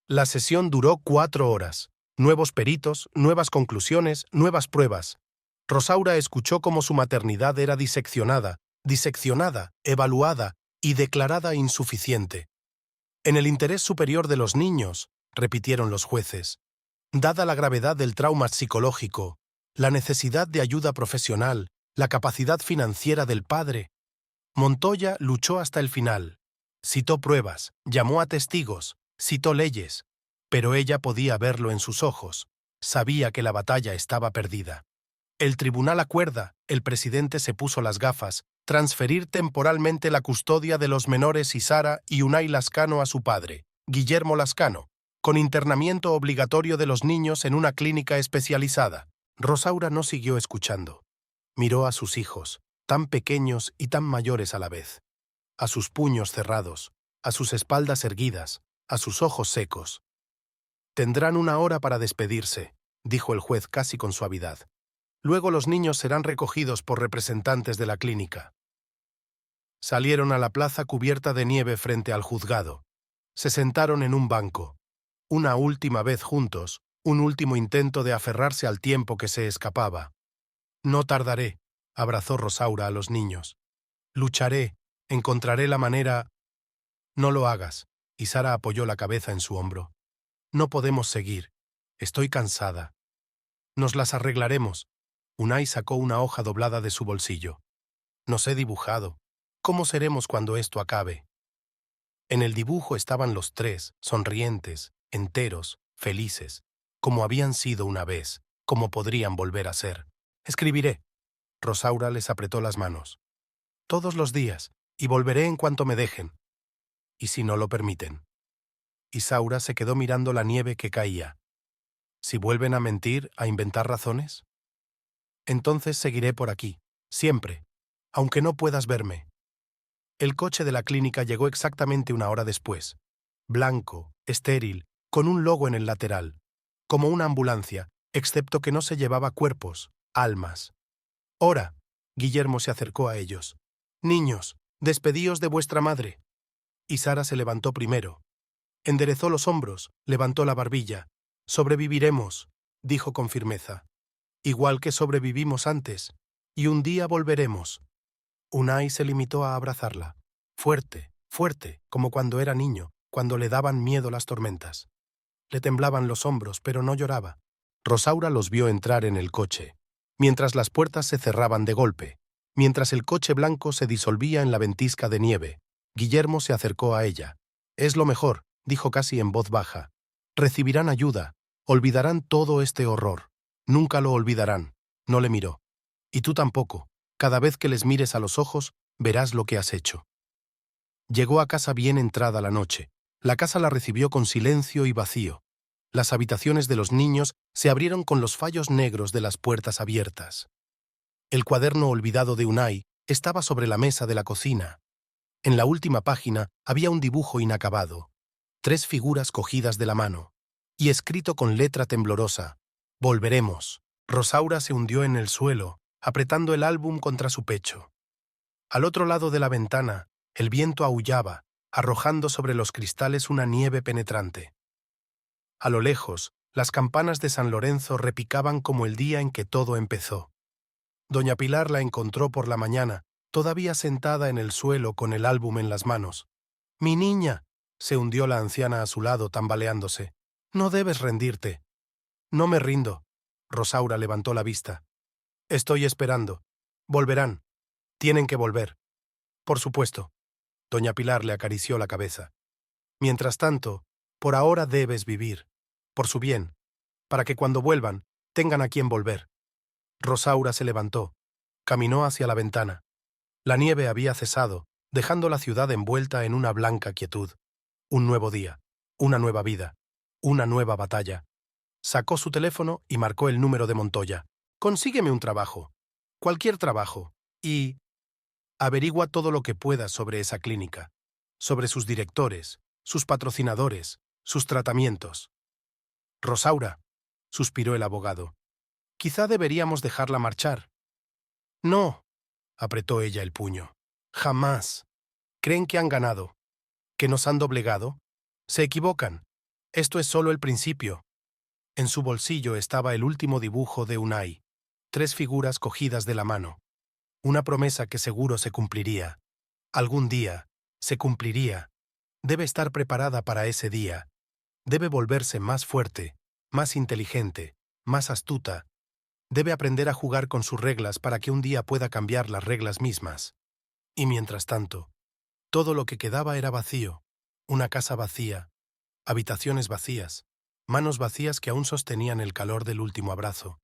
La sesión duró 4 horas. Nuevos peritos, nuevas conclusiones, nuevas pruebas. Rosaura escuchó cómo su maternidad era diseccionada, evaluada y declarada insuficiente. En el interés superior de los niños, repitieron los jueces. Dada la gravedad del trauma psicológico, la necesidad de ayuda profesional, la capacidad financiera del padre. Montoya luchó hasta el final. Citó pruebas, llamó a testigos, citó leyes, pero ella podía verlo en sus ojos. Sabía que la batalla estaba perdida. El tribunal acuerda, el presidente se puso las gafas, transferir temporalmente la custodia de los menores y Sara y Unai Lascano a su padre, Guillermo Lascano, con internamiento obligatorio de los niños en una clínica especializada. Rosaura no siguió escuchando. Miró a sus hijos, tan pequeños y tan mayores a la vez, a sus puños cerrados, a sus espaldas erguidas, a sus ojos secos. «Tendrán una hora para despedirse», dijo el juez casi con suavidad. «Luego los niños serán recogidos por representantes de la clínica». Salieron a la plaza cubierta de nieve frente al juzgado. Se sentaron en un banco. Una última vez juntos, un último intento de aferrarse al tiempo que se escapaba. «No tardaré», abrazó Rosaura a los niños. «Lucharé, encontraré la manera». «No lo hagas», y Sara apoyó la cabeza en su hombro. «No podemos seguir. Estoy cansada». «Nos las arreglaremos». Unai sacó una hoja doblada de su bolsillo. «Nos he dibujado. ¿Cómo seremos cuando esto acabe?» En el dibujo estaban los tres, sonrientes, enteros, felices, como habían sido una vez, como podrían volver a ser. «Escribiré». Rosaura les apretó las manos. «Todos los días, y volveré en cuanto me dejen». «¿Y si no lo permiten?» Isaura se quedó mirando la nieve que caía. «¿Si vuelven a mentir, a inventar razones?» «Entonces seguiré por aquí, siempre, aunque no puedas verme». El coche de la clínica llegó exactamente una hora después. Blanco, estéril, con un logo en el lateral, como una ambulancia, excepto que no se llevaba cuerpos, almas. «Ora», Guillermo se acercó a ellos. «Niños, despedíos de vuestra madre». Y Sara se levantó primero. Enderezó los hombros, levantó la barbilla. «Sobreviviremos», dijo con firmeza. «Igual que sobrevivimos antes, y un día volveremos». Unai se limitó a abrazarla. Fuerte, fuerte, como cuando era niño, cuando le daban miedo las tormentas. Le temblaban los hombros, pero no lloraba. Rosaura los vio entrar en el coche, mientras las puertas se cerraban de golpe, mientras el coche blanco se disolvía en la ventisca de nieve. Guillermo se acercó a ella. «Es lo mejor», dijo casi en voz baja. «Recibirán ayuda, olvidarán todo este horror. Nunca lo olvidarán». No le miró. «Y tú tampoco. Cada vez que les mires a los ojos, verás lo que has hecho». Llegó a casa bien entrada la noche. La casa la recibió con silencio y vacío. Las habitaciones de los niños se abrieron con los fallos negros de las puertas abiertas. El cuaderno olvidado de Unai estaba sobre la mesa de la cocina. En la última página había un dibujo inacabado, 3 figuras cogidas de la mano, y escrito con letra temblorosa: «Volveremos». Rosaura se hundió en el suelo, apretando el álbum contra su pecho. Al otro lado de la ventana, el viento aullaba, arrojando sobre los cristales una nieve penetrante. A lo lejos, las campanas de San Lorenzo repicaban como el día en que todo empezó. Doña Pilar la encontró por la mañana, todavía sentada en el suelo con el álbum en las manos. «Mi niña», se hundió la anciana a su lado, tambaleándose. «No debes rendirte». «No me rindo». Rosaura levantó la vista. «Estoy esperando. Volverán. Tienen que volver». «Por supuesto». Doña Pilar le acarició la cabeza. «Mientras tanto, por ahora debes vivir, por su bien, para que cuando vuelvan tengan a quien volver». Rosaura se levantó. Caminó hacia la ventana. La nieve había cesado, dejando la ciudad envuelta en una blanca quietud. Un nuevo día, una nueva vida, una nueva batalla. Sacó su teléfono y marcó el número de Montoya. «Consígueme un trabajo. Cualquier trabajo. Y averigua todo lo que puedas sobre esa clínica, sobre sus directores, sus patrocinadores, sus tratamientos». «Rosaura», suspiró el abogado, «quizá deberíamos dejarla marchar». «No», apretó ella el puño. «Jamás. Creen que han ganado, que nos han doblegado. Se equivocan. Esto es solo el principio». En su bolsillo estaba el último dibujo de Unai, 3 figuras cogidas de la mano. Una promesa que seguro se cumpliría. Algún día, se cumpliría. Debe estar preparada para ese día. Debe volverse más fuerte, más inteligente, más astuta. Debe aprender a jugar con sus reglas para que un día pueda cambiar las reglas mismas. Y mientras tanto, todo lo que quedaba era vacío. Una casa vacía, habitaciones vacías, manos vacías que aún sostenían el calor del último abrazo.